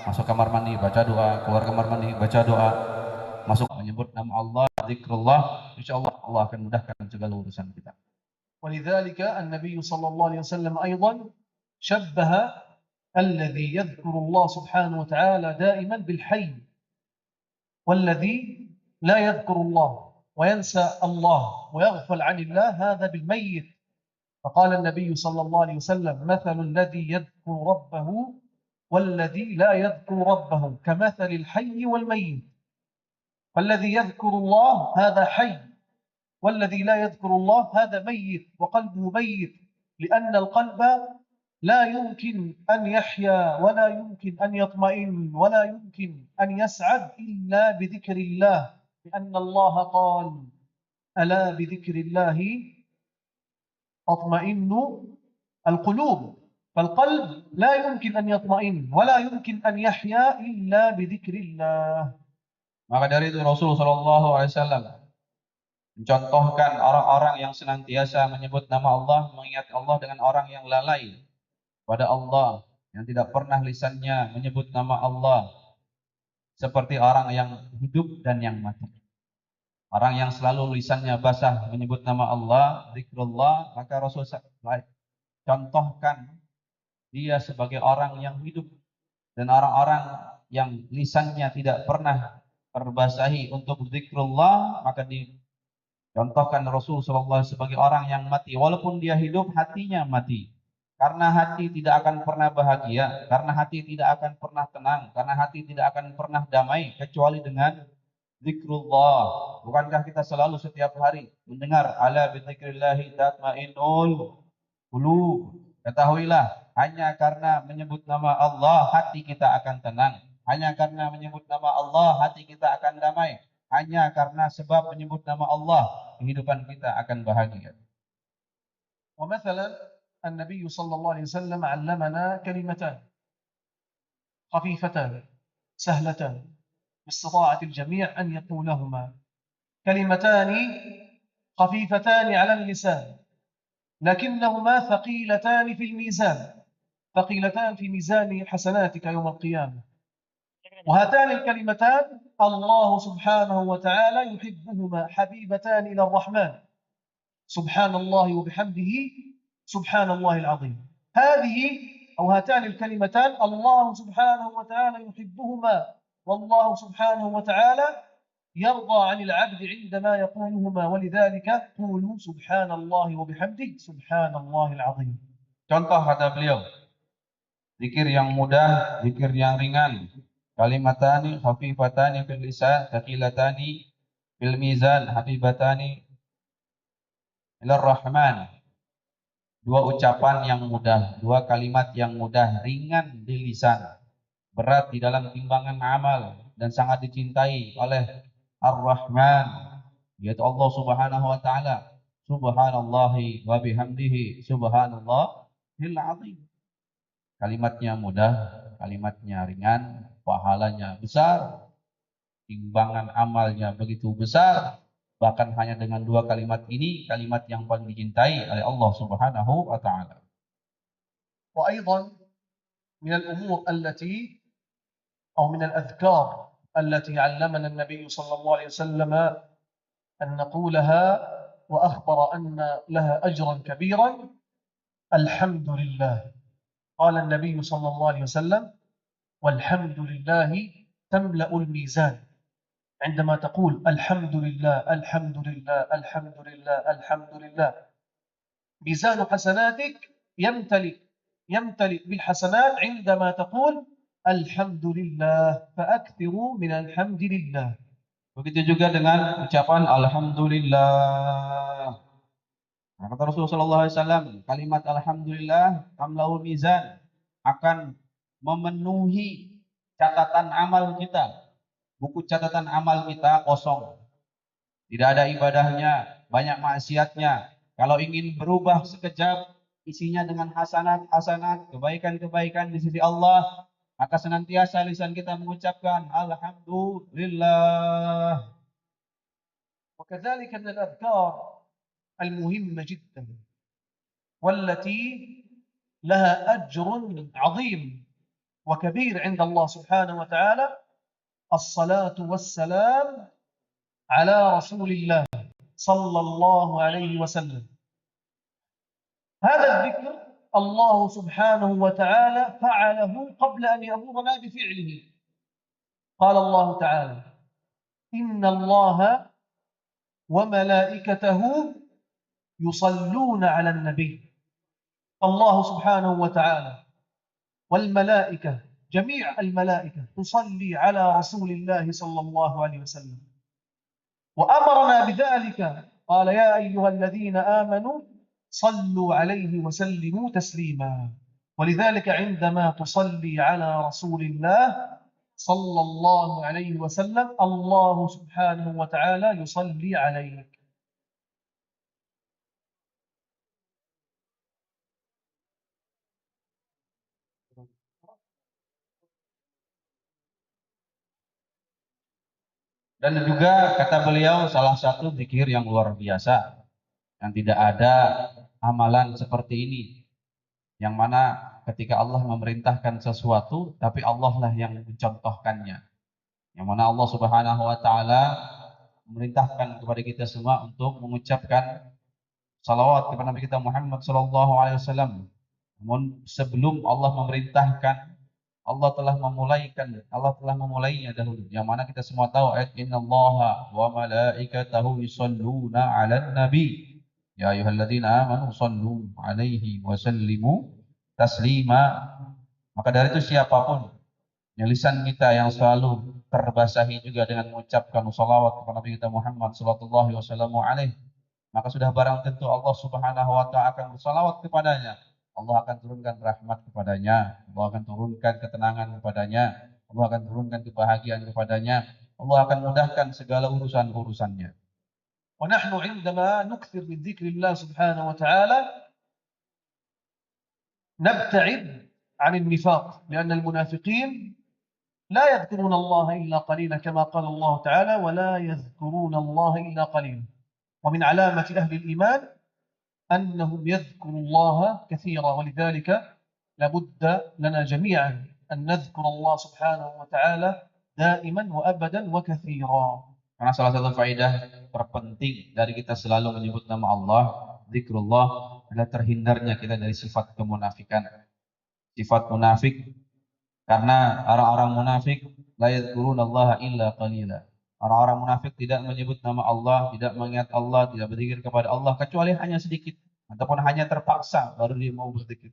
J: masuk kamar mandi baca doa, keluar kamar mandi baca doa, masuk menyebut nama Allah, zikrullah, insyaallah Allah akan mudahkan segala urusan kita.
I: ولذلك النبي صلى الله عليه وسلم أيضا شبه الذي يذكر الله سبحانه وتعالى دائما بالحي، والذي لا يذكر الله وينسى الله ويغفل عن الله هذا بالميت. فقال النبي صلى الله عليه وسلم مثل الذي يذكر ربه والذي لا يذكر ربه كمثل الحي والميت. فالذي يذكر الله هذا حي، والذي لا يذكر الله هذا ميت، وقلبه ميت، لأن القلب لا يمكن أن يحيا ولا يمكن أن يطمئن ولا يمكن أن يسعد إلا بذكر الله لأن الله قال ألا بذكر الله تطمئن القلوب فالقلب لا يمكن أن يطمئن ولا يمكن أن يحيا إلا بذكر الله.
J: Maka dari itu Rasulullah SAW mencontohkan orang-orang yang senantiasa menyebut nama Allah, mengingat Allah dengan orang yang lalai pada Allah, yang tidak pernah lisannya menyebut nama Allah, seperti orang yang hidup dan yang mati. Orang yang selalu lisannya basah menyebut nama Allah, zikrullah, maka Rasulullah contohkan dia sebagai orang yang hidup. Dan orang-orang yang lisannya tidak pernah terbasahi untuk zikrullah, maka dicontohkan Rasulullah SAW sebagai orang yang mati. Walaupun dia hidup, hatinya mati. Karena hati tidak akan pernah bahagia, karena hati tidak akan pernah tenang, karena hati tidak akan pernah damai kecuali dengan zikrullah. Bukankah kita selalu setiap hari mendengar ala bizikrillahi tatmainnul qulub? Ketahuilah, hanya karena menyebut nama Allah hati kita akan tenang. Hanya karena menyebut nama Allah hati kita akan damai. Hanya karena sebab menyebut nama Allah kehidupan kita akan bahagia.
I: ومثلا النبي صلى الله عليه وسلم علمنا كلمتان خفيفتان سهلتان باستطاعة الجميع أن يقولهما، كلمتان خفيفتان على اللسان لكنهما ثقيلتان في الميزان، ثقيلتان في ميزان حسناتك يوم القيامة. وهاتان الكلمتان الله سبحانه وتعالى يحبهما، حبيبتان إلى الرحمن، سبحان الله وبحمده سبحان الله العظيم. هذه أو هاتان الكلمتان الله سبحانه وتعالى يحبهما، والله سبحانه وتعالى يرضى عن العبد عندما يقولهما، ولذلك قولوا سبحان الله وبحمده سبحان الله العظيم.
J: Contoh kata beliau, zikir yang mudah, zikir yang ringan, kalimatani khafifatani fil lisan, thaqilatani fil mizan, habibatani ilar rahman. Dua ucapan yang mudah, dua kalimat yang mudah, ringan di lisan, berat di dalam timbangan amal, dan sangat dicintai oleh Ar-Rahman, yaitu Allah Subhanahu wa taala. Subhanallahi wa bihamdihi subhanallahil azim. Kalimatnya mudah, kalimatnya ringan, pahalanya besar, timbangan amalnya begitu besar. Bahkan hanya dengan dua kalimat ini, kalimat yang paling dicintai oleh Allah Subhanahu wa taala.
I: وأيضا من الأمور التي أو من الأذكار التي علمنا النبي صلى الله عليه وسلم أن نقولها وأخبر أن لها أجرا كبيرا الحمد لله. قال النبي صلى الله عليه وسلم والحمد لله تملأ الميزان. عندما تقول الحمد لله الحمد لله الحمد لله الحمد لله، ميزان حسناتك يمتلئ بالحسنات عندما تقول الحمد لله، فأكثروا من الحمد لله.
J: Begitu juga dengan ucapan alhamdulillah. Kata Rasulullah SAW, kalimat alhamdulillah tamlaul mizan, akan memenuhi catatan amal kita. Buku catatan amal kita kosong. Tidak ada ibadahnya, banyak maksiatnya. Kalau ingin berubah sekejap, isinya dengan hasanat, kebaikan-kebaikan di sisi Allah, maka senantiasa lisan kita mengucapkan alhamdulillah.
I: وكذلك من الأذكار المهمة جدا والتي لها أجر عظيم وكبير عند الله سبحانه وتعالى الصلاة والسلام على رسول الله صلى الله عليه وسلم. هذا الذكر الله سبحانه وتعالى فعله قبل أن يأمرنا بفعله. قال الله تعالى إن الله وملائكته يصلون على النبي. الله سبحانه وتعالى والملائكة جميع الملائكة تصلي على رسول الله صلى الله عليه وسلم، وأمرنا بذلك قال يا أيها الذين آمنوا صلوا عليه وسلموا تسليما. ولذلك عندما تصلي على رسول الله صلى الله عليه وسلم الله سبحانه وتعالى يصلي عليك.
J: Dan juga kata beliau salah satu zikir yang luar biasa yang tidak ada amalan seperti ini, yang mana ketika Allah memerintahkan sesuatu tapi Allah lah yang mencontohkannya, yang mana Allah Subhanahu wa taala memerintahkan kepada kita semua untuk mengucapkan salawat kepada Nabi kita Muhammad sallallahu alaihi wasallam. Namun sebelum Allah memerintahkan, Allah telah memulainya dahulu. Yang mana kita semua tahu ayat innallaha wa malaikatahu yusholluna 'alan nabi. Ya ayyuhalladzina amanu shallu 'alaihi wa sallimu taslima. Maka dari itu siapapun yang lisan kita yang selalu terbasahi juga dengan mengucapkan salawat kepada Nabi kita Muhammad sallallahu alaihi, maka sudah barang tentu Allah Subhanahu wa taala akan bersalawat kepadanya. Allah akan turunkan rahmat kepadanya, Allah akan turunkan ketenangan kepadanya, Allah akan turunkan kebahagiaan kepadanya, Allah akan mudahkan segala urusan-urusannya.
I: ونحن عندما نكثر من ذكر الله سبحانه وتعالى نبتعد عن النفاق، لأن المنافقين لا يذكرون الله إلا قليلا كما قال الله تعالى ولا يذكرون الله إلا قليلا. ومن علامة أهل الإيمان أنهم يذكروا الله كثيرا، ولذلك لابد لنا جميعا أن نذكر الله سبحانه وتعالى دائما وأبدا وكثيرا.
J: Karena salah satu faedah terpenting dari kita selalu menyebut nama Allah, zikrullah, adalah terhindarnya kita dari sifat kemunafikan. Sifat munafik, karena orang-orang munafik la yadhkurunallaha illa qalila. Orang-orang munafik tidak menyebut nama Allah, tidak mengingat Allah, tidak berzikir kepada Allah kecuali hanya sedikit ataupun hanya terpaksa baru dia mau berzikir.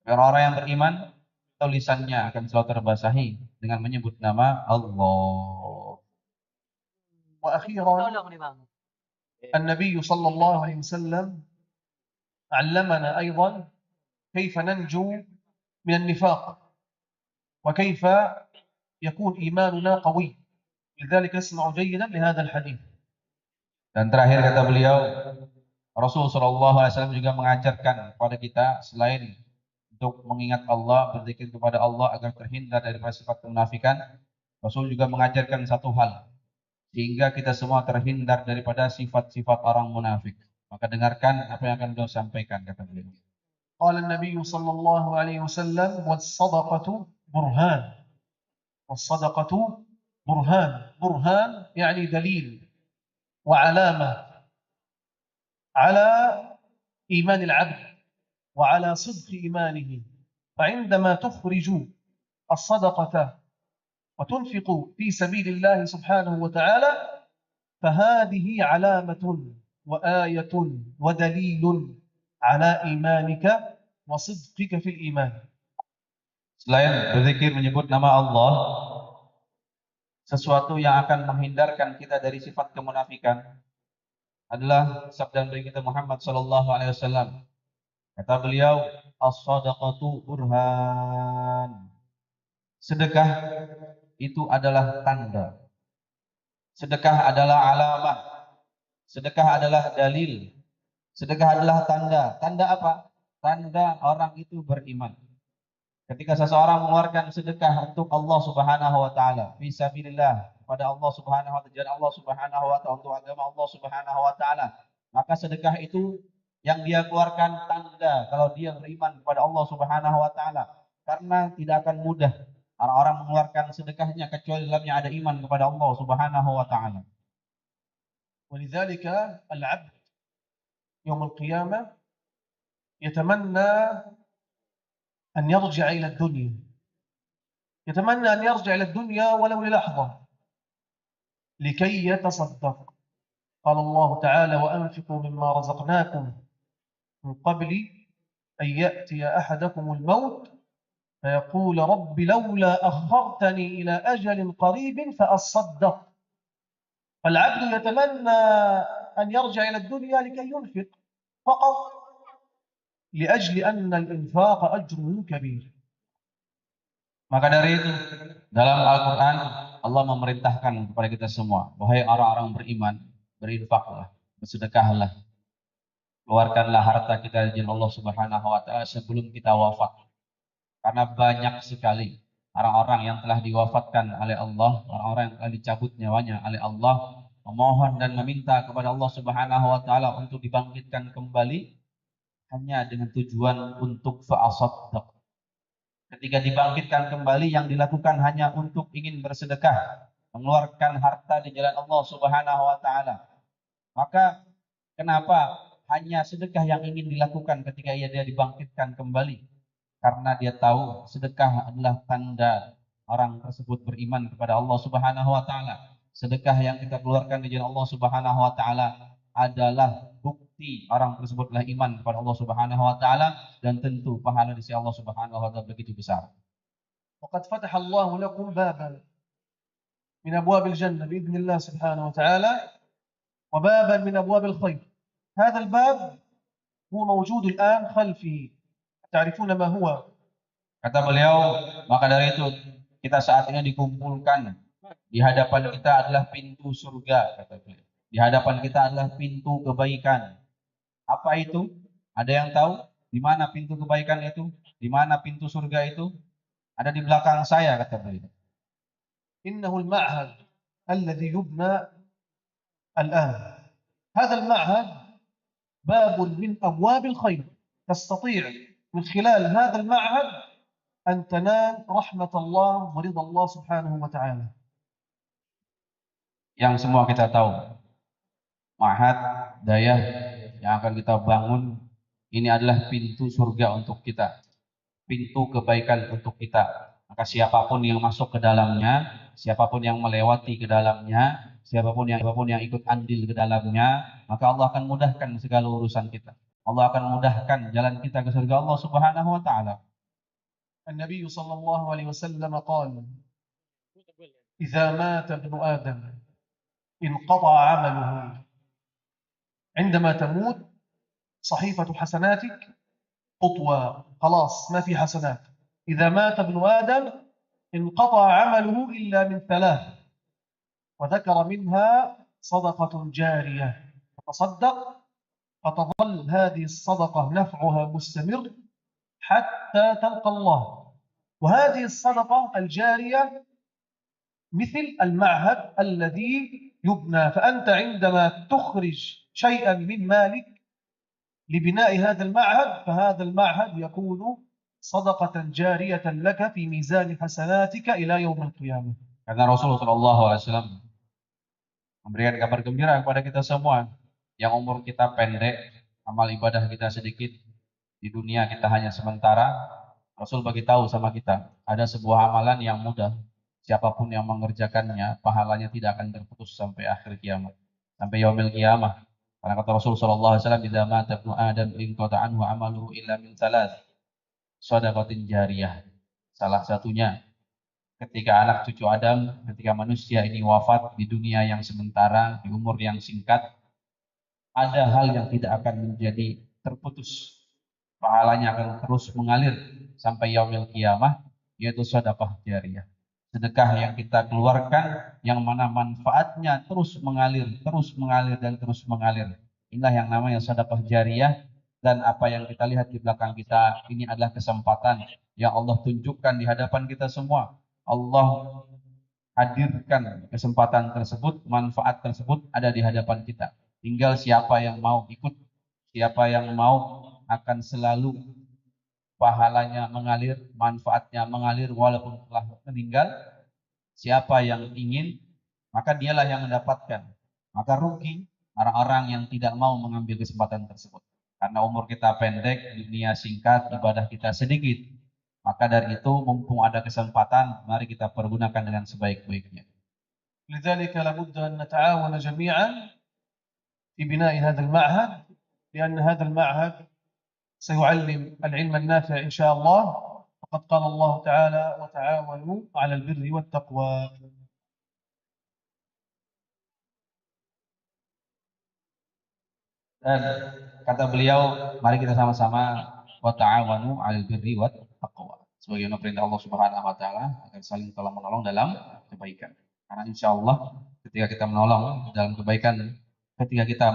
J: Orang-orang yang beriman, lisannya akan selalu terbasahi dengan menyebut nama Allah.
I: وأخيرا النبي صلى الله عليه وسلم علمنا أيضا كيف ننجو من النفاق وكيف يكون إيماننا قوي، لذلك اسمعوا جيدا لهذا الحديث.
J: Dan terakhir kata beliau, Rasul sallallahu alaihi wasallam juga mengajarkan kepada kita selain untuk mengingat Allah, berzikir kepada Allah agar terhindar daripada sifat kemunafikan, Rasul juga mengajarkan satu hal sehingga kita semua terhindar daripada sifat-sifat orang munafik. Maka dengarkan apa yang akan beliau sampaikan, kata beliau.
I: قال النبي صلى الله عليه وسلم والصدقة برهان. والصدقة برهان. برهان يعني دليل وعلامة على إيمان العبد وعلى صدق إيمانه. فعندما تخرج الصدقة وتنفق في سبيل الله سبحانه وتعالى فهذه علامة وآية ودليل على إيمانك وصدقك في الإيمان.
J: Selain berzikir menyebut nama Allah, sesuatu yang akan menghindarkan kita dari sifat kemunafikan adalah sabda Nabi kita Muhammad sallallahu alaihi wasallam. Kata beliau, as-shadaqatu burhan. Sedekah itu adalah tanda. Sedekah adalah alamah. Sedekah adalah dalil. Sedekah adalah tanda. Tanda apa? Tanda orang itu beriman. Ketika seseorang mengeluarkan sedekah untuk Allah Subhanahu wa taala, fi sabilillah, kepada Allah Subhanahu wa taala, jalan Allah Subhanahu wa taala, untuk agama Allah Subhanahu wa taala, maka sedekah itu yang dia keluarkan tanda kalau dia beriman kepada Allah Subhanahu wa taala. Karena tidak akan mudah orang-orang mengeluarkan sedekahnya kecuali dalamnya ada iman kepada Allah Subhanahu wa taala.
I: ولذلك العبد يوم القيامة يتمنى أن يرجع إلى الدنيا. يتمنى أن يرجع إلى الدنيا ولو للحظة لكي يتصدق. قال الله تعالى وأنفقوا مما رزقناكم من قبل أن يأتي أحدكم الموت فيقول رب لولا أخرتني إلى أجل قريب فأصدق. فالعبد يتمنى أن يرجع إلى الدنيا لكي ينفق فقط لأجل أن الإنفاق أجره كبير.
J: Maka dari itu, dalam Al-Quran, Allah memerintahkan kepada kita semua, wahai orang-orang beriman, berinfaklah, bersedekahlah, keluarkanlah harta kita di jalan Allah Subhanahu wa taala sebelum kita wafat. Karena banyak sekali orang-orang yang telah diwafatkan oleh Allah, orang-orang yang telah dicabut nyawanya oleh Allah, memohon dan meminta kepada Allah Subhanahu wa taala untuk dibangkitkan kembali hanya dengan tujuan untuk fa'asaddaq. Ketika dibangkitkan kembali yang dilakukan hanya untuk ingin bersedekah, mengeluarkan harta di jalan Allah Subhanahu wa taala. Maka kenapa hanya sedekah yang ingin dilakukan ketika dia dibangkitkan kembali? Karena dia tahu sedekah adalah tanda orang tersebut beriman kepada Allah Subhanahu wa taala. Sedekah yang kita keluarkan di jalan Allah Subhanahu wa taala adalah bukti orang tersebut telah iman kepada Allah Subhanahu wa taala dan tentu pahala di sisi Allah Subhanahu wa taala begitu besar.
I: وقد فتح الله لكم بابا من أبواب الجنة بإذن الله سبحانه وتعالى وبابا من أبواب الخير. هذا الباب هو موجود الآن خلفي. تعرفون ما هو؟
J: Kata beliau, maka dari itu kita saat ini dikumpulkan di hadapan kita adalah pintu surga, kata beliau. Di hadapan kita adalah pintu kebaikan. Apa itu? Ada yang tahu di mana pintu kebaikan itu? Di mana pintu surga itu? Ada di belakang saya, kata beliau.
I: إنه المعهد الذي يبنى الآن. هذا المعهد باب من أبواب الخير. تستطيع من خلال هذا المعهد أن تنال رحمة الله ورضا الله سبحانه وتعالى.
J: Yang semua kita tahu, ma'had dayah yang akan kita bangun ini adalah pintu surga untuk kita, pintu kebaikan untuk kita. Maka siapapun yang masuk ke dalamnya, siapapun yang melewati ke dalamnya, siapapun yang ikut andil ke dalamnya, maka Allah akan mudahkan segala urusan kita. Allah akan mudahkan jalan kita ke surga Allah Subhanahu wa taala.
I: النبي صلى الله عليه وسلم قال: إذا مات ابن آدم انقطع عمله. عندما تموت صحيفة حسناتك قطوة، خلاص ما في حسنات. إذا مات ابن آدم انقطع عمله إلا من ثلاث، وذكر منها صدقة جارية فتصدق فتظل هذه الصدقة نفعها مستمر حتى تلقى الله. وهذه الصدقة الجارية مثل المعهد الذي يبنى. فأنت عندما تخرج شيئا من مالك لبناء هذا المعهد فهذا المعهد يكون صدقة جارية لك في ميزان حسناتك إلى يوم القيامة.
J: Karena Rasulullah SAW memberikan kabar gembira kepada kita semua yang umur kita pendek, amal ibadah kita sedikit, di dunia kita hanya sementara. Rasul bagi tahu sama kita, ada sebuah amalan yang mudah. Siapapun yang mengerjakannya, pahalanya tidak akan terputus sampai akhir kiamat, sampai yaumil kiamah. Karena kata Rasul sallallahu alaihi wasallam, "Idza mata ibnu Adam inqata anhu amaluhu illa min thalath, shadaqatin jariyah." Salah satunya ketika anak cucu Adam, ketika manusia ini wafat di dunia yang sementara, di umur yang singkat, ada hal yang tidak akan menjadi terputus. Pahalanya akan terus mengalir sampai yaumil kiamah, yaitu sedekah jariyah. Sedekah yang kita keluarkan yang mana manfaatnya terus mengalir dan terus mengalir. Inilah yang namanya sedekah jariyah. Dan apa yang kita lihat di belakang kita ini adalah kesempatan yang Allah tunjukkan di hadapan kita semua. Allah hadirkan kesempatan tersebut, manfaat tersebut ada di hadapan kita. Tinggal siapa yang mau ikut, siapa yang mau akan selalu pahalanya mengalir, manfaatnya mengalir walaupun telah meninggal. Siapa yang ingin, maka dialah yang mendapatkan. Maka rugi orang-orang yang tidak mau mengambil kesempatan tersebut. Karena umur kita pendek, dunia singkat, ibadah kita sedikit. Maka dari itu, mumpung ada kesempatan, mari kita pergunakan dengan sebaik-baiknya.
I: لذلك لابد أن نتعاون جميعا في بناء هذا المعهد، لأن هذا المعهد سيعلم العلم النافع إن شاء الله. وقد قال الله تعالى: وتعاونوا على البر والتقوى.
J: Dan kata beliau, mari kita sama-sama wa ta'awanu 'alal birri wat taqwa. sebagaimana perintah Allah Subhanahu wa taala agar saling tolong menolong dalam kebaikan. Karena insya Allah ketika kita menolong dalam kebaikan, ketika kita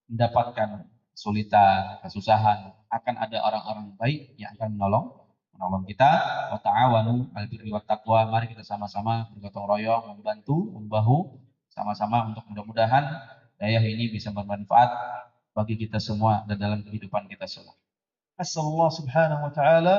J: mendapatkan kesulitan, kesusahan, akan ada orang-orang baik yang akan menolong kita. Wa ta'awanu 'alal birri wat taqwa. Mari kita sama-sama bergotong royong, membantu, membahu sama-sama untuk mudah-mudahan daya ini bisa bermanfaat bagi kita semua dan dalam kehidupan kita semua.
I: أسأل الله سبحانه وتعالى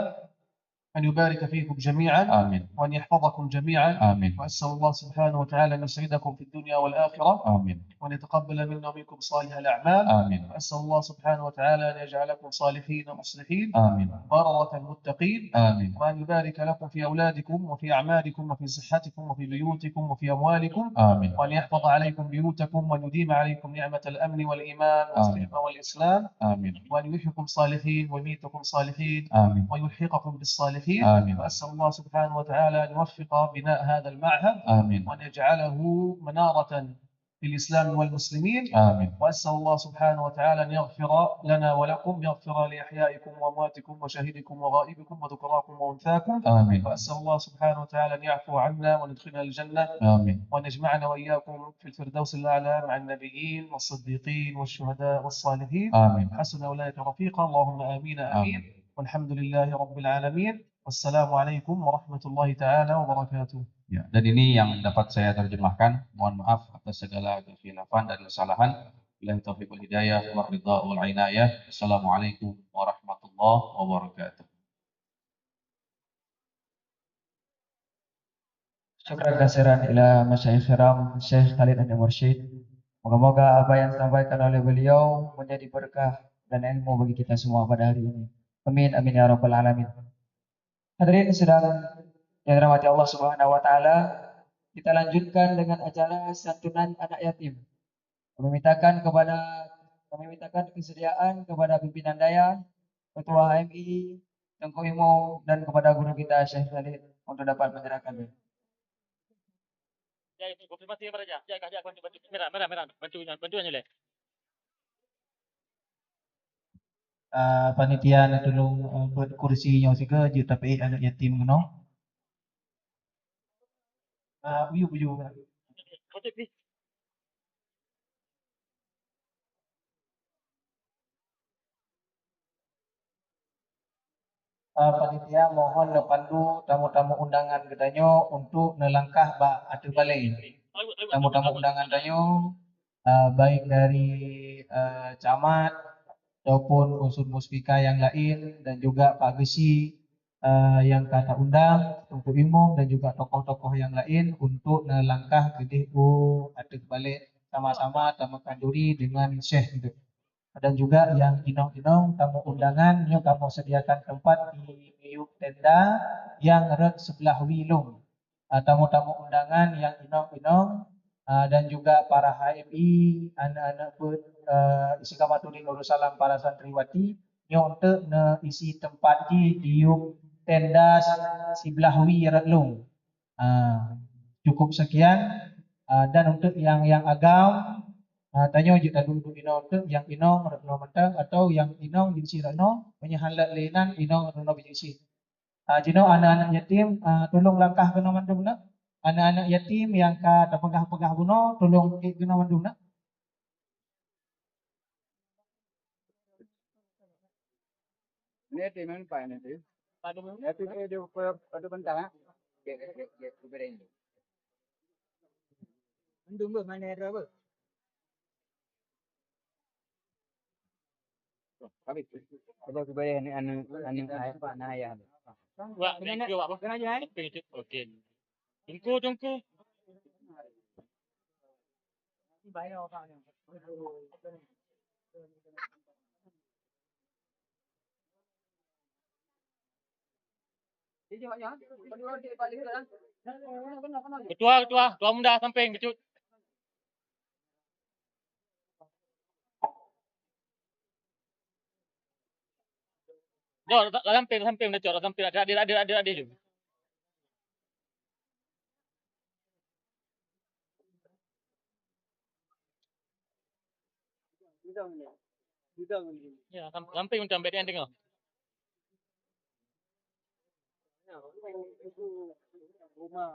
I: أن يبارك فيكم جميعا
J: آمين.
I: وأن يحفظكم جميعا
J: آمين.
I: وأسأل الله سبحانه وتعالى أن يسعدكم في الدنيا والآخرة
J: آمين.
I: وأن يتقبل منا ومنكم صالح الأعمال
J: آمين.
I: وأسأل الله سبحانه وتعالى أن يجعلكم صالحين مصلحين
J: آمين.
I: بررة متقين
J: آمين.
I: وأن يبارك لكم في أولادكم وفي أعمالكم وفي صحتكم وفي بيوتكم وفي أموالكم
J: آمين.
I: وأن يحفظ عليكم بيوتكم وأن يديم عليكم نعمة الأمن والإيمان والصحة والإسلام
J: آمين.
I: وأن يحييكم صالحين ويميتكم صالحين
J: آمين.
I: ويلحقكم بالصالحين
J: آمين.
I: وأسأل الله سبحانه وتعالى أن يوفق بناء هذا المعهد
J: آمين.
I: وأن يجعله منارة للإسلام والمسلمين
J: آمين.
I: وأسأل الله سبحانه وتعالى أن يغفر لنا ولكم، يغفر لأحيائكم وأمواتكم وشهيدكم وغائبكم وذكراكم وأنثاكم.
J: آمين.
I: وأسأل الله سبحانه وتعالى أن يعفو عنا وندخلنا الجنة
J: آمين.
I: وأن يجمعنا وإياكم في الفردوس الأعلى مع النبيين والصديقين والشهداء والصالحين.
J: آمين.
I: حسن أولئك رفيقا. اللهم آمين آمين. والحمد لله رب العالمين. والسلام عليكم ورحمة الله تعالى وبركاته.
J: Ya, dan ini yang dapat saya terjemahkan. Mohon maaf atas segala kekhilafan dan kesalahan. Billahi taufiq wal hidayah wa ridha wal inayah. Assalamualaikum warahmatullahi wabarakatuh.
A: Syukran kasiran ila masyayikh kiram Syekh Khalid Anil Mursyid. Moga-moga apa yang disampaikan oleh beliau menjadi berkah dan ilmu bagi kita semua pada hari ini. Amin amin ya rabbal alamin. Hadirin sedang yang dirahmati Allah Subhanahu wa taala, kita lanjutkan dengan acara santunan anak yatim. Kami mintakan kesediaan kepada pimpinan daya, Ketua HMI, Tengku Imo, dan kepada guru kita Syekh Khalid untuk dapat menyerahkan.
G: Panitia nak tolong buat kursinya juga je tapi anak yatim kena. Uyu. Panitia mohon pandu tamu-tamu undangan katanya untuk nelangkah ba atu balai. Tamu-tamu undangan tanyo baik dari camat ataupun unsur muspika yang lain dan juga Pak Gesi yang kata undang, Tengku Imam dan juga tokoh-tokoh yang lain untuk nelangkah ke DU atu balik sama-sama tamu kanduri dengan Syekh gitu. Dan juga yang inong-inong tamu undangan yang kamu sediakan tempat di Miyuk Tenda yang red sebelah Wilung. Tamu-tamu undangan yang inong-inong dan juga para HMI, anak-anak isi Kamatudin Nursalam para santriwati yang untuk isi tempat di Miyuk Tenda sebelah Wilung. Cukup sekian dan untuk yang agam tanya je dah duduk inong tu yang inong reno mentang atau yang inong jinsi reno menyahalat lenan inong reno jinsi. Jino anak-anak yatim tolong langkah kena mandung nak. Anak-anak yatim yang ka pegah-pegah buno tolong kena mandung nak.
C: Ini yatim mana pak ini? Yatim dia pada bentang ah. Get berbeda ini. Mandung ber mana ada ber? Habis. Ada berbeda ni anu ayah pak na ayah. Wah, kena jawab apa? Kena aja. Okey. Tunggu. Bayar orang. Ketua muda samping kecut. Jom, samping dah cor, samping ada je. Ya, samping macam bed yang tengok. Rumah.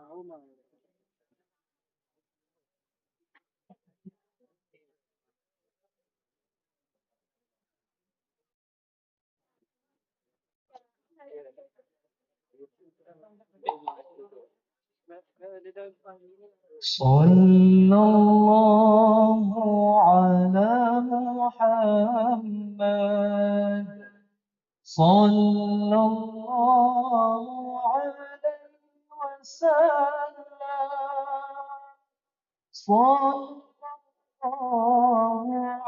A: صلى الله على محمد صلى الله عليه وسلم صلى الله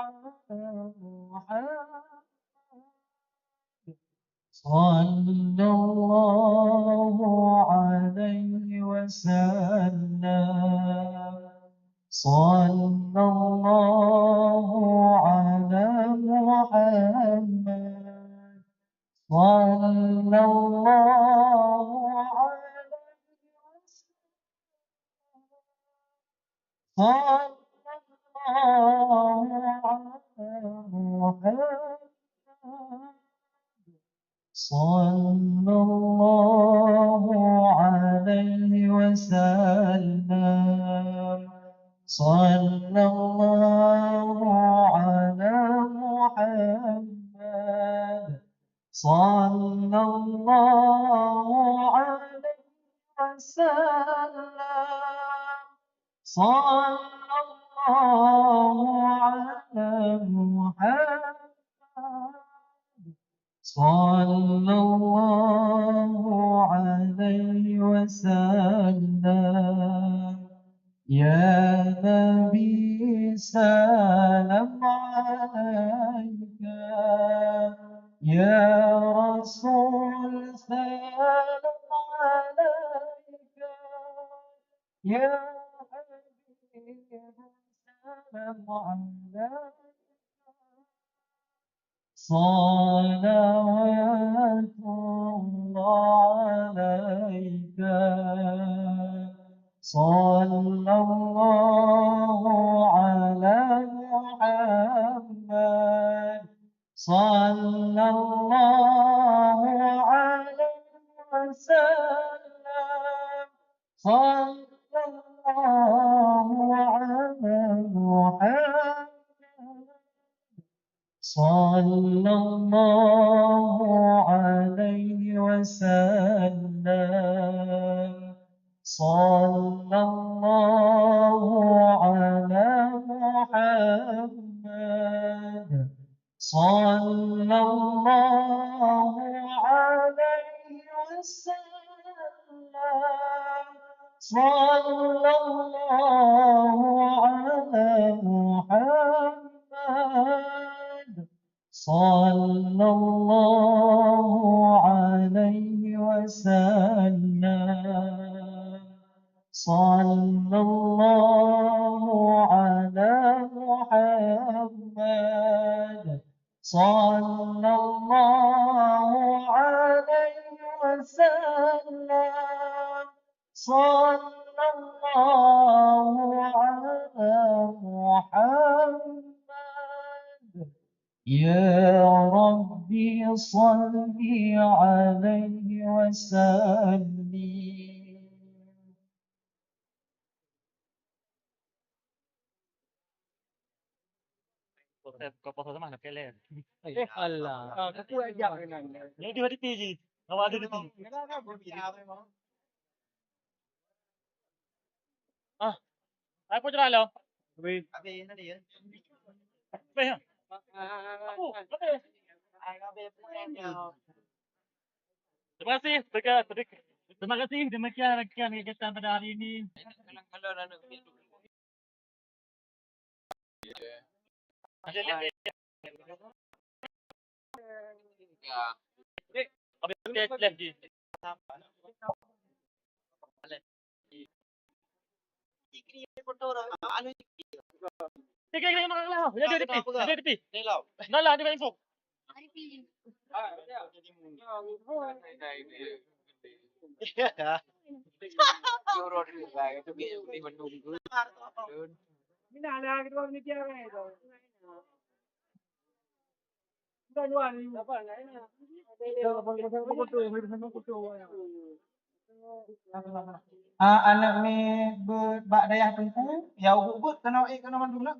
A: على محمد صلى الله عليه وسلم صلى الله على محمد صلى الله عليه وسلم صلى الله على محمد صلى الله عليه وسلم صلى الله على محمد صلى الله عليه وسلم صلى الله على محمد صلى الله عليه وسلم يا نبي سلام عليك يا رسول سلام عليك يا حبيب سلام عليك صلوات الله عليك صلى الله على محمد صلى الله عليه وسلم صلى الله على محمد صلى الله عليه وسلم صلى الله على محمد صلى الله عليه وسلم صلى الله على محمد صلى الله عليه وسلم صلى الله على محمد صلى الله عليه وسلم صلى الله على محمد يا ربي صل عليه وسلم
C: Kau pasal sama nak kelen. Allah. Aku ajak dengan. Ni dia di TG. Awak ada di TG. Aku jalan lo. Abi tadi ya. Apa ya? Aku. Betul. Terima kasih. Terima kasih. Demikian rekan kegiatan pada hari ini. Anak mi bak dayah tungku, ya ubut kena mandula.